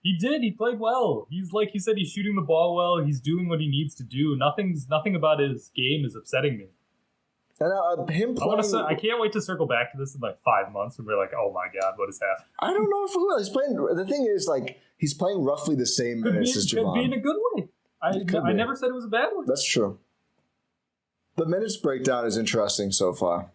He did. He played well. He's like he said, he's shooting the ball well. He's doing what he needs to do. Nothing about his game is upsetting me. And him playing... I can't wait to circle back to this in like 5 months and we're like, oh my God, what is happening? I don't know if we will. He's playing... The thing is, like, he's playing roughly the same minutes as Javon. Could be in a good way. I never said it was a bad one. That's true. The minutes breakdown is interesting so far.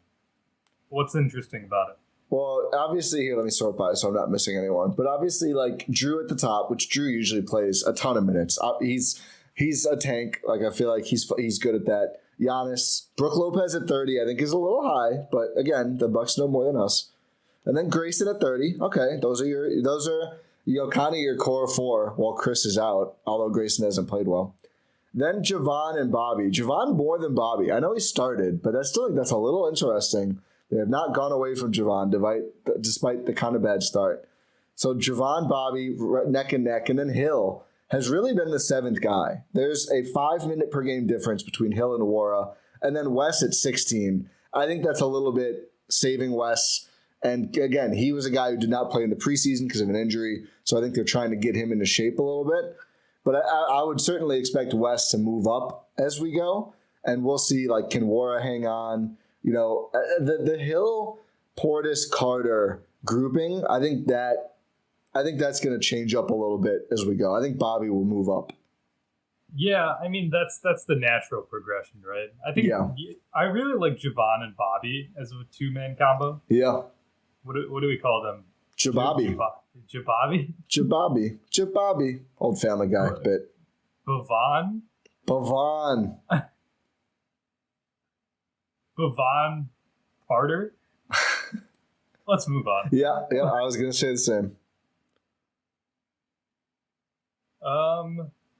What's interesting about it? Well, obviously, here, let me sort by so I'm not missing anyone. But obviously, like, Jrue at the top, which Jrue usually plays a ton of minutes. He's a tank. Like, I feel like he's good at that. Giannis, Brook Lopez at 30, I think is a little high, but again, the Bucks know more than us. And then Grayson at 30. Okay, those are kind of your core four while Chris is out, although Grayson hasn't played well. Then Javon and Bobby. Javon more than Bobby. I know he started, but I still think that's a little interesting. They have not gone away from Javon despite the kind of bad start. So Javon, Bobby, neck and neck, and then Hill has really been the seventh guy. There's a 5-minute per game difference between Hill and Nwora, and then Wes at 16. I think that's a little bit saving Wes. And again, he was a guy who did not play in the preseason because of an injury, so I think they're trying to get him into shape a little bit. But I would certainly expect Wes to move up as we go, and we'll see, like, can Nwora hang on? You know, the Hill, Portis, Carter grouping, I think that's going to change up a little bit as we go. I think Bobby will move up. Yeah, I mean, that's the natural progression, right? I think I really like Javon and Bobby as a two-man combo. Yeah. What do we call them? Jababi. Jababi. Old Family Guy bit. Bavon. Bavon Carter. Let's move on. Yeah, I was going to say the same.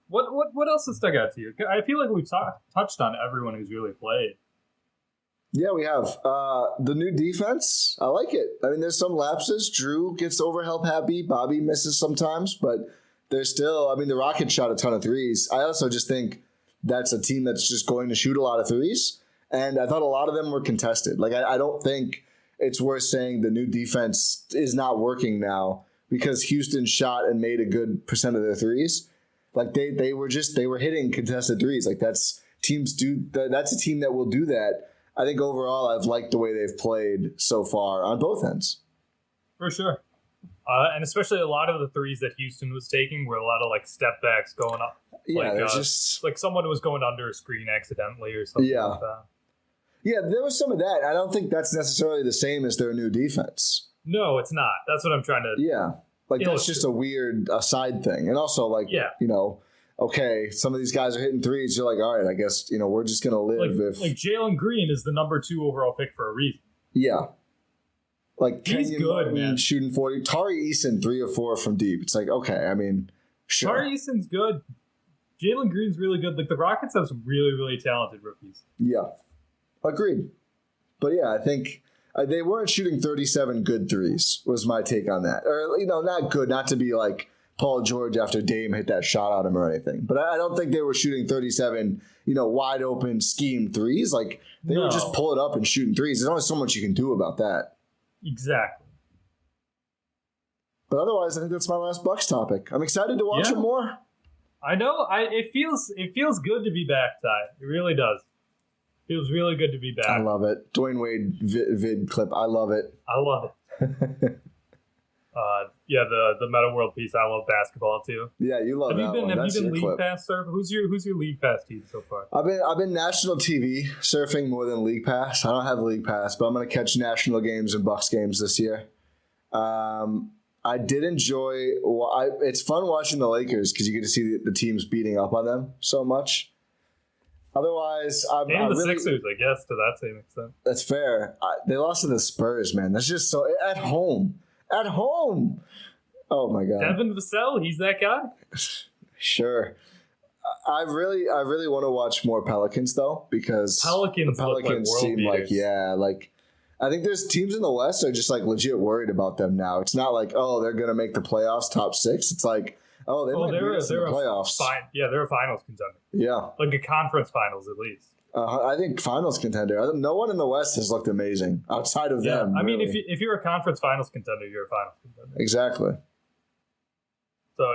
What else has stuck out to you? I feel like we've touched on everyone who's really played. Yeah, we have. The new defense, I like it. I mean, there's some lapses. Jrue gets overhelp happy. Bobby misses sometimes, but there's still, I mean, the Rockets shot a ton of threes. I also just think that's a team that's just going to shoot a lot of threes. And I thought a lot of them were contested. Like, I don't think it's worth saying the new defense is not working now because Houston shot and made a good percent of their threes. Like, they were hitting contested threes. Like, that's a team that will do that. I think overall I've liked the way they've played so far on both ends. For sure. And especially a lot of the threes that Houston was taking were a lot of, like, step backs going up. Yeah, like, just... like someone was going under a screen accidentally or something like that. Yeah, there was some of that. I don't think that's necessarily the same as their new defense. No, it's not. That's what I'm trying to... Yeah. Like, that's just a weird side thing. And also, like, you know, okay, some of these guys are hitting threes. You're like, all right, I guess, you know, we're just going to live Like Jalen Green is the number 2 overall pick for a reason. Yeah. Like, he's Kenyon good, Martin man. Shooting 40. Tari Eason, 3 or 4 from deep. It's like, okay, I mean, sure. Tari Eason's good. Jalen Green's really good. Like, the Rockets have some really, really talented rookies. Yeah. Agreed. But yeah, I think they weren't shooting 37 good threes was my take on that. Or, you know, not good, not to be like Paul George after Dame hit that shot on him or anything. But I don't think they were shooting 37, you know, wide open scheme threes. Like, they were just pulling up and shooting threes. There's only so much you can do about that. Exactly. But otherwise, I think that's my last Bucks topic. I'm excited to watch it more. I know. It feels good to be back, Ty. It really does. Feels really good to be back. I love it. Dwayne Wade vid clip. I love it. I love it. The Meta World piece. I love basketball too. Yeah, you love that one. Have you been League Pass surfing? Who's your League Pass team so far? I've been national TV surfing more than League Pass. I don't have League Pass, but I'm gonna catch national games and Bucks games this year. I did enjoy. It's fun watching the Lakers because you get to see the teams beating up on them so much. Otherwise, the Sixers, I guess, to that same extent. That's fair. They lost to the Spurs, man. That's just so at home. At home. Oh my God. Devin Vassell, he's that guy. Sure. I really want to watch more Pelicans though, because the Pelicans seem like I think there's teams in the West are just like legit worried about them now. It's not like, oh, they're gonna make the playoffs top 6. It's like, oh, they might beat us in the playoffs. They're a finals contender. Yeah, like a conference finals at least. I think finals contender. No one in the West has looked amazing outside of them. I mean, if you're a conference finals contender, you're a finals contender. Exactly. So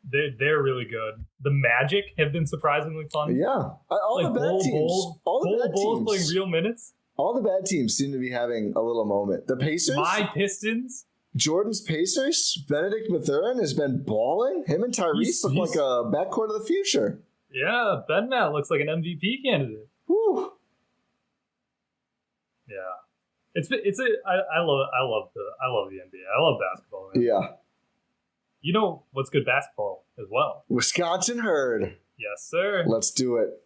They're really good. The Magic have been surprisingly fun. Yeah, all the bad teams. Bulls playing real minutes. All the bad teams seem to be having a little moment. The Pacers, my Pistons. Jordan's Pacers, Benedict Mathurin has been balling. Him and Tyrese look like a backcourt of the future. Yeah, Ben Matt looks like an MVP candidate. Whew. Yeah, I love the NBA. I love basketball. Man. Yeah. You know what's good basketball as well? Wisconsin Herd. Yes, sir. Let's do it.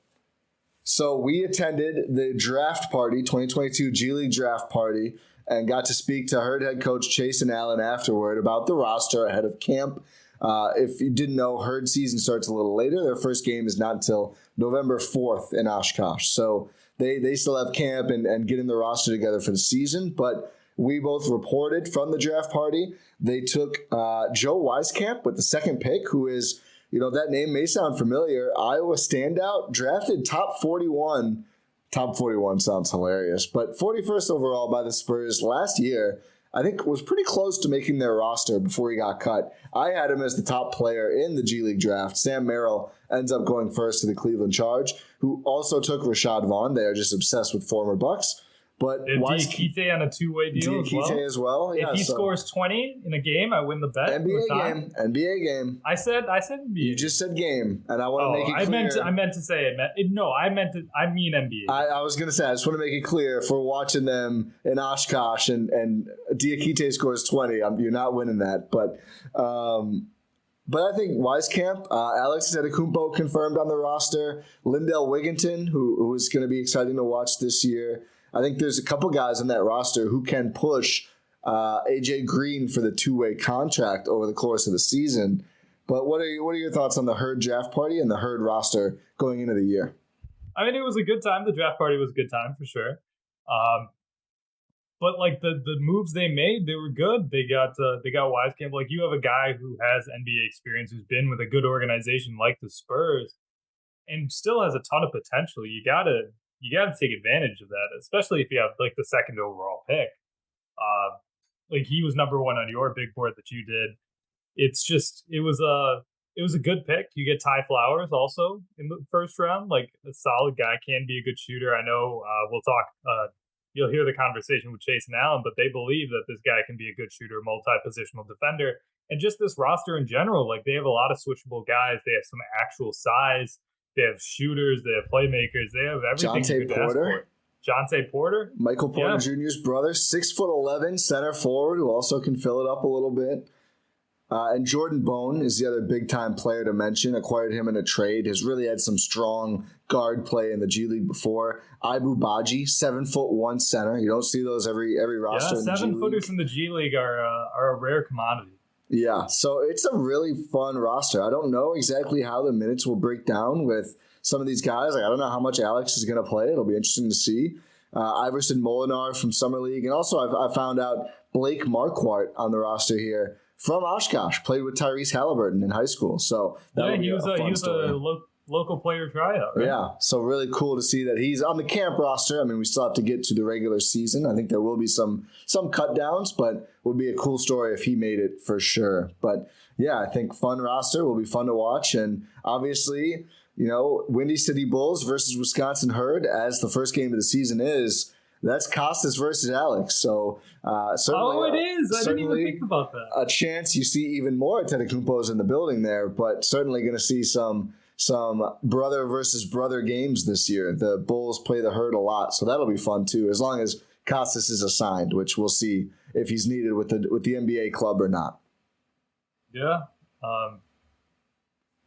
So we attended the draft party, 2022 G League draft party, and got to speak to Herd head coach Chaisson Allen afterward about the roster ahead of camp. If you didn't know, Herd season starts a little later. Their first game is not until November 4th in Oshkosh. So they still have camp and getting the roster together for the season. But we both reported from the draft party. They took Joe Wieskamp with the second pick, who is, that name may sound familiar. Iowa standout, drafted top 41. Top 41 sounds hilarious, but 41st overall by the Spurs last year, I think was pretty close to making their roster before he got cut. I had him as the top player in the G League draft. Sam Merrill ends up going first to the Cleveland Charge, who also took Rashad Vaughn. They are just obsessed with former Bucks. But Diakite on a two-way deal as well. Yeah, if he scores 20 in a game, I win the bet. NBA game. I said NBA. You just said game, and I want to make it clear. I meant to say I mean NBA. I was going to say, I just want to make it clear, if we're watching them in Oshkosh and Diakite scores 20, you're not winning that. But I think Wieskamp, Alex Antetokounmpo confirmed on the roster, Lindell Wigginton, who is going to be exciting to watch this year. I think there's a couple guys on that roster who can push AJ Green for the two-way contract over the course of the season. But what are your thoughts on the Herd draft party and the Herd roster going into the year? I mean, it was a good time. The draft party was a good time for sure. But like the moves they made, they were good. They got Wieskamp. Like, you have a guy who has NBA experience, who's been with a good organization like the Spurs, and still has a ton of potential. You gotta take advantage of that, especially if you have like the second overall pick. Like, he was number one on your big board that you did. It's just, it was a good pick. You get Ty Flowers also in the first round, like a solid guy, can be a good shooter. I know we'll talk, you'll hear the conversation with Chaisson Allen, but they believe that this guy can be a good shooter, multi-positional defender. And just this roster in general, like, they have a lot of switchable guys. They have some actual size. They have shooters. They have playmakers. They have everything. Jonte Porter. Michael Porter Jr.'s brother, 6'11", center forward, who also can fill it up a little bit. And Jordan Bone is the other big-time player to mention. Acquired him in a trade. Has really had some strong guard play in the G League before. Ibu Baji, 7'1" center. You don't see those every roster in the G League. 7-footers in the G League are a rare commodity. Yeah, so it's a really fun roster. I don't know exactly how the minutes will break down with some of these guys. Like, I don't know how much Alex is going to play. It'll be interesting to see. Iverson Molinar from Summer League. And also I found out Blake Marquardt on the roster here from Oshkosh. Played with Tyrese Halliburton in high school. So he was a local player tryout, right? Yeah, so really cool to see that he's on the camp roster. I mean, we still have to get to the regular season. I think there will be some cut downs, but it would be a cool story if he made it for sure. But yeah, I think fun roster will be fun to watch. And obviously, Windy City Bulls versus Wisconsin Herd, as the first game of the season is, that's Costas versus Alex. So certainly, it is. I didn't even think about that. A chance you see even more Antetokounmpos in the building there, but certainly going to see some brother versus brother games this year. The Bulls play the Herd a lot, so that'll be fun too, as long as Costas is assigned, which we'll see if he's needed with the NBA club or not. Yeah.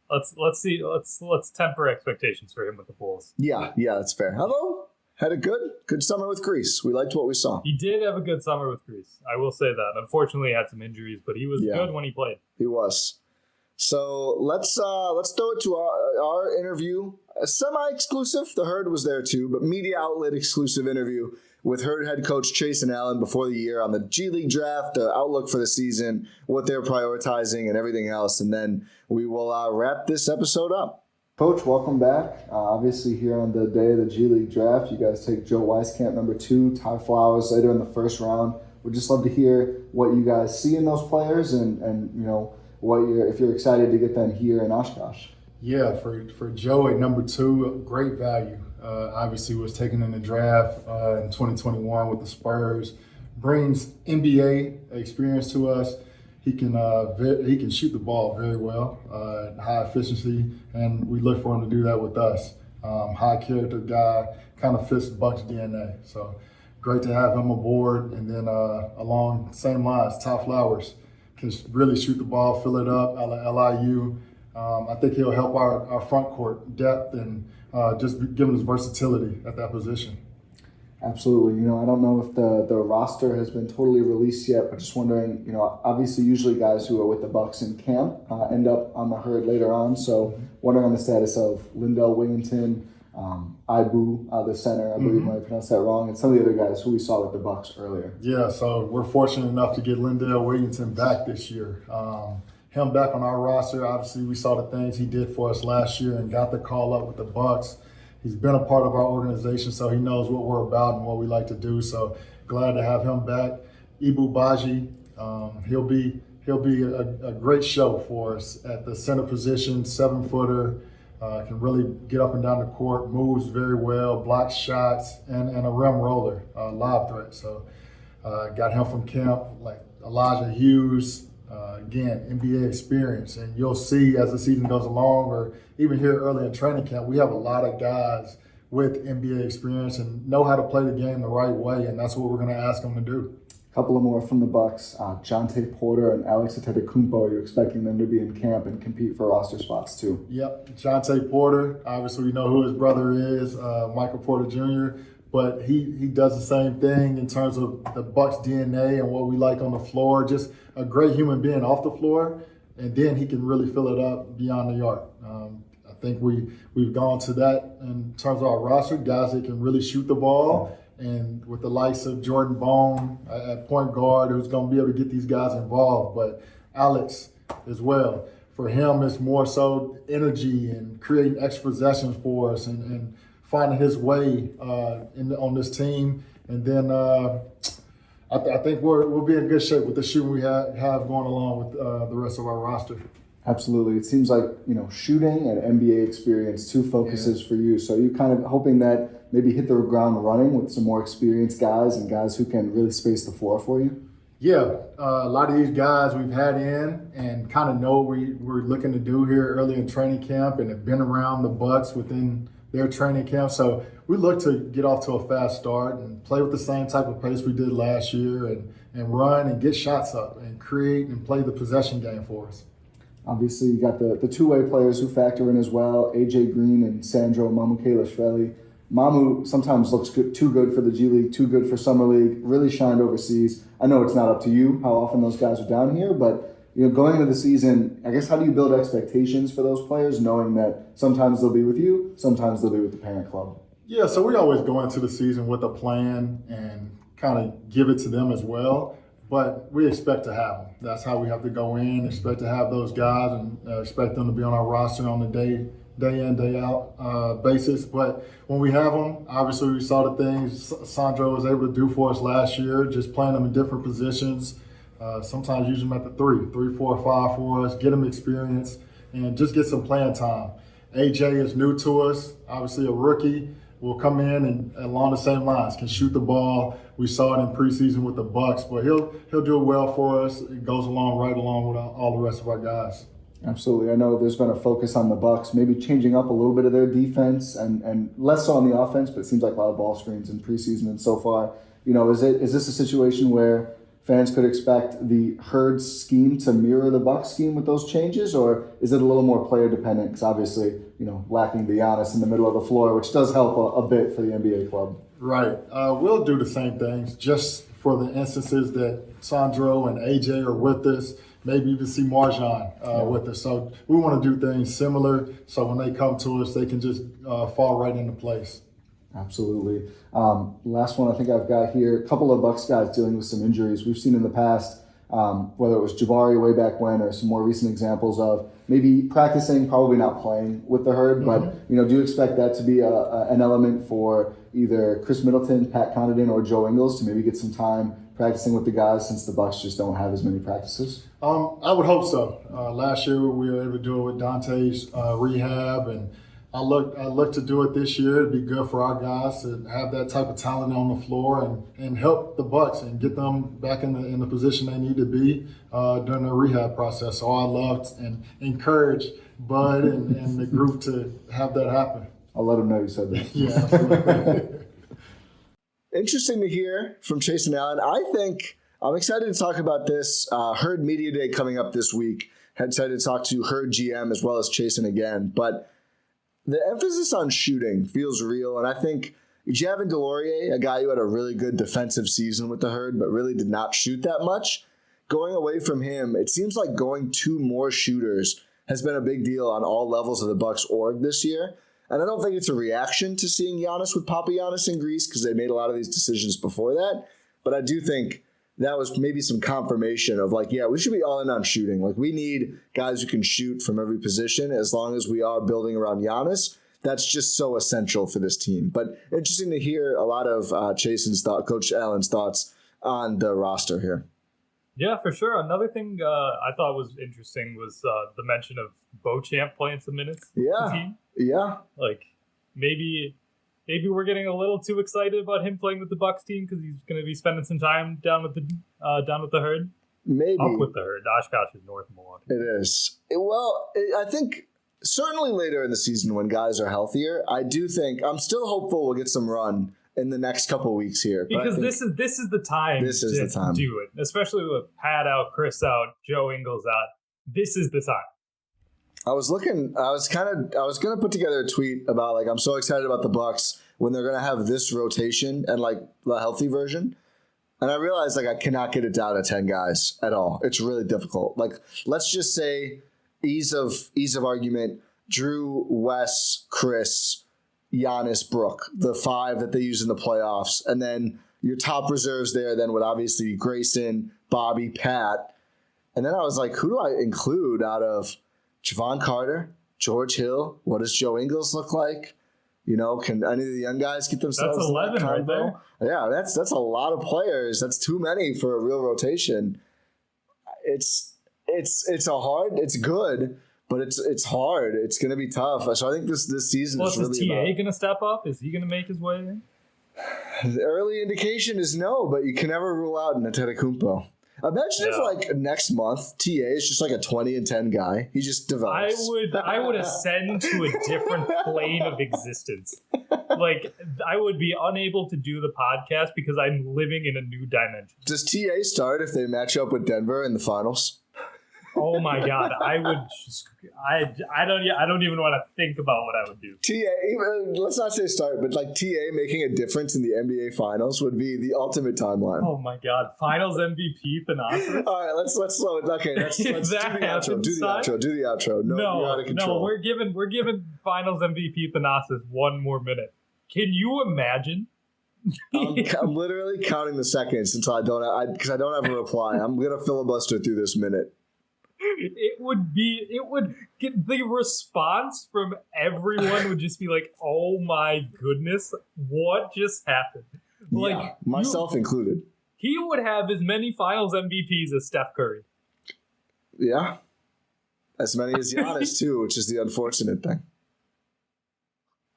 Let's see. Let's temper expectations for him with the Bulls. Yeah, that's fair. Although had a good summer with Greece. We liked what we saw. He did have a good summer with Greece. I will say that. Unfortunately, he had some injuries, but he was good when he played. He was. So let's throw it to our interview, a semi-exclusive. The Herd was there too, but media outlet exclusive interview with Herd head coach Chaisson Allen before the year on the G League draft, the outlook for the season, what they're prioritizing, and everything else. And then we will wrap this episode up. Coach, welcome back. Obviously, here on the day of the G League draft, you guys take Joe Wieskamp, number 2, Ty Flowers later in the first round. We'd just love to hear what you guys see in those players and if you're excited to get them here in Oshkosh. Yeah, for Joe at number 2, great value. Obviously was taken in the draft in 2021 with the Spurs. Brings NBA experience to us. He can shoot the ball very well, high efficiency, and we look for him to do that with us. High character guy, kind of fits Bucks DNA. So great to have him aboard. And then along the same lines, Ty Flowers can really shoot the ball, fill it up, LIU. I think he'll help our front court depth and just give him his versatility at that position. Absolutely. I don't know if the roster has been totally released yet, but just wondering, obviously usually guys who are with the Bucks in camp end up on the herd later on. So wondering on the status of Lindell Wigginton, Ibu, the center, I believe I might pronounce that wrong, and some of the other guys who we saw with the Bucks earlier. Yeah, so we're fortunate enough to get Lindell Wigginton back this year. Him back on our roster, obviously we saw the things he did for us last year and got the call up with the Bucks. He's been a part of our organization, so he knows what we're about and what we like to do. So glad to have him back. Ibu Baji, he'll be a great show for us at the center position, 7-footer, can really get up and down the court, moves very well, blocks shots, and a rim roller, lob threat. So got him from camp, like Elijah Hughes. Again, NBA experience, and you'll see as the season goes along, or even here early in training camp, we have a lot of guys with NBA experience and know how to play the game the right way, and that's what we're going to ask them to do. A couple of more from the Bucks, Jonte Porter and Alex Antetokounmpo. You're expecting them to be in camp and compete for roster spots too. Yep, Jonte Porter. Obviously, we know who his brother is, Michael Porter Jr., but he does the same thing in terms of the Bucks DNA and what we like on the floor. Just a great human being off the floor, and then he can really fill it up beyond the arc. I think we've gone to that in terms of our roster, guys that can really shoot the ball, and with the likes of Jordan Bone at point guard, who's going to be able to get these guys involved. But Alex as well. For him, it's more so energy and creating extra possessions for us and finding his way on this team. And then I think we'll be in good shape with the shooting we have going along with the rest of our roster. Absolutely. It seems like, shooting and NBA experience, 2 focuses for you. So you're kind of hoping that maybe hit the ground running with some more experienced guys and guys who can really space the floor for you? Yeah. A lot of these guys we've had in and kind of know what we're looking to do here early in training camp and have been around the Bucks within their training camp. So we look to get off to a fast start and play with the same type of pace we did last year and run and get shots up and create and play the possession game for us. Obviously, you got the two-way players who factor in as well, AJ Green and Sandro Mamukelashvili. Mamu sometimes looks too good for the G League, too good for Summer League, really shined overseas. I know it's not up to you how often those guys are down here, but going into the season, I guess how do you build expectations for those players, knowing that sometimes they'll be with you, sometimes they'll be with the parent club? Yeah, so we always go into the season with a plan and kind of give it to them as well. But we expect to have them. That's how we have to go in, expect to have those guys and expect them to be on our roster on a day in, day out basis. But when we have them, obviously we saw the things Sandro was able to do for us last year, just playing them in different positions. Sometimes using them at the 3, 4, 5 for us, get them experience, and just get some playing time. AJ is new to us, obviously a rookie. Will come in and along the same lines, can shoot the ball. We saw it in preseason with the Bucks, but he'll do it well for us. It goes right along with all the rest of our guys. Absolutely. I know there's been a focus on the Bucks, maybe changing up a little bit of their defense and less so on the offense, but it seems like a lot of ball screens in preseason and so far. Is this a situation where fans could expect the Herd scheme to mirror the Bucks scheme with those changes, or is it a little more player dependent? Because obviously, lacking the Giannis in the middle of the floor, which does help a bit for the NBA club. Right. We'll do the same things just for the instances that Sandro and AJ are with us. Maybe even see MarJon with us. So we want to do things similar so when they come to us, they can just fall right into place. Absolutely. Last one I think I've got here, a couple of Bucks guys dealing with some injuries. We've seen in the past, whether it was Jabari way back when or some more recent examples of maybe practicing, probably not playing with the Herd, but do you expect that to be an element for either Chris Middleton, Pat Connaughton, or Joe Ingles to maybe get some time practicing with the guys since the Bucks just don't have as many practices? I would hope so. Last year we were able to do it with Dante's rehab, and I look to do it this year. It'd be good for our guys to have that type of talent on the floor and help the Bucks and get them back in the position they need to be during the rehab process. So I love and encourage Bud and the group to have that happen. I'll let them know you said that. Yeah, absolutely. Interesting to hear from Chaisson Allen. I'm excited to talk about this. Herd Media Day coming up this week. Excited to talk to Herd GM as well as Chaisson again. But the emphasis on shooting feels real. And I think Javin DeLaurier, a guy who had a really good defensive season with the Herd but really did not shoot that much, going away from him, it seems like going to more shooters has been a big deal on all levels of the Bucks org this year. And I don't think it's a reaction to seeing Giannis with Papa Giannis in Greece because they made a lot of these decisions before that. But I do think that was maybe some confirmation of like, yeah, we should be all in on shooting. Like we need guys who can shoot from every position as long as we are building around Giannis. That's just so essential for this team. But interesting to hear a lot of Coach Allen's thoughts on the roster here. Yeah, for sure. Another thing I thought was interesting was the mention of Beauchamp playing some minutes. Yeah, team. Yeah. Like maybe we're getting a little too excited about him playing with the Bucks team because he's going to be spending some time down with the Herd. Maybe up with the Herd. Oshkosh is north of Milwaukee. It is. I think certainly later in the season when guys are healthier, I do think I'm still hopeful we'll get some run in the next couple of weeks here. Because this is the time. This is the time to do it, especially with Pat out, Chris out, Joe Ingles out. This is the time. I was going to put together a tweet about like, I'm so excited about the Bucks when they're going to have this rotation and like the healthy version. And I realized like I cannot get it down to 10 guys at all. It's really difficult. Like, let's just say ease of argument, Jrue, Wes, Chris, Giannis, Brook, the 5 that they use in the playoffs. And then your top reserves there then would obviously be Grayson, Bobby, Pat. And then I was like, who do I include out of Javon Carter, George Hill? What does Joe Ingles look like? You know, can any of the young guys get themselves? That's 11 right there. Yeah, that's a lot of players. That's too many for a real rotation. It's good, but it's hard. It's going to be tough. So I think this season is really is TA going to step up? Is he going to make his way in? The early indication is no, but you can never rule out Antetokounmpo. Imagine if like next month TA is just like a 20-10 guy. He just develops. I would ascend to a different plane of existence. Like I would be unable to do the podcast because I'm living in a new dimension. Does TA start if they match up with Denver in the finals? Oh my God, I would. I don't even want to think about what I would do. TA, let's not say start, but like TA making a difference in the NBA Finals would be the ultimate timeline. Oh my God, Finals MVP Thanasis. All right, let's slow it. Okay, let's do the outro. Do the outro. No, you're out of control. No, we're giving Finals MVP Thanasis one more minute. Can you imagine? I'm literally counting the seconds until I don't have a reply. I'm gonna filibuster through this minute. It would get the response from everyone would just be like, oh my goodness, what just happened? Like myself included. He would have as many Finals MVPs as Steph Curry. Yeah. As many as Giannis too, which is the unfortunate thing.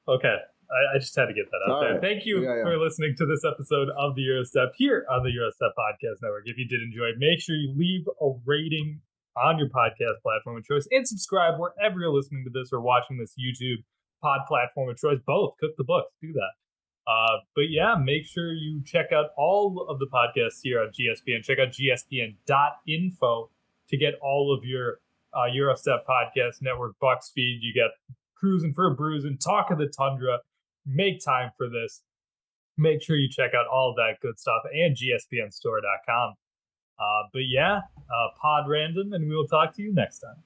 Okay. I just had to get that out there. Right. Thank you for listening to this episode of the Gyro Step here on the Gyro Step Podcast Network. If you did enjoy, make sure you leave a rating on your podcast platform of choice and subscribe wherever you're listening to this or watching this YouTube pod platform of choice. Both. Cook the books. Do that. But yeah, make sure you check out all of the podcasts here on GSPN. Check out gspn.info to get all of your Gyro Step Podcast Network Bucks feed. You get Cruising for a Bruising, Talk of the Tundra. Make time for this. Make sure you check out all of that good stuff and gspnstore.com. But yeah, pod random, and we will talk to you next time.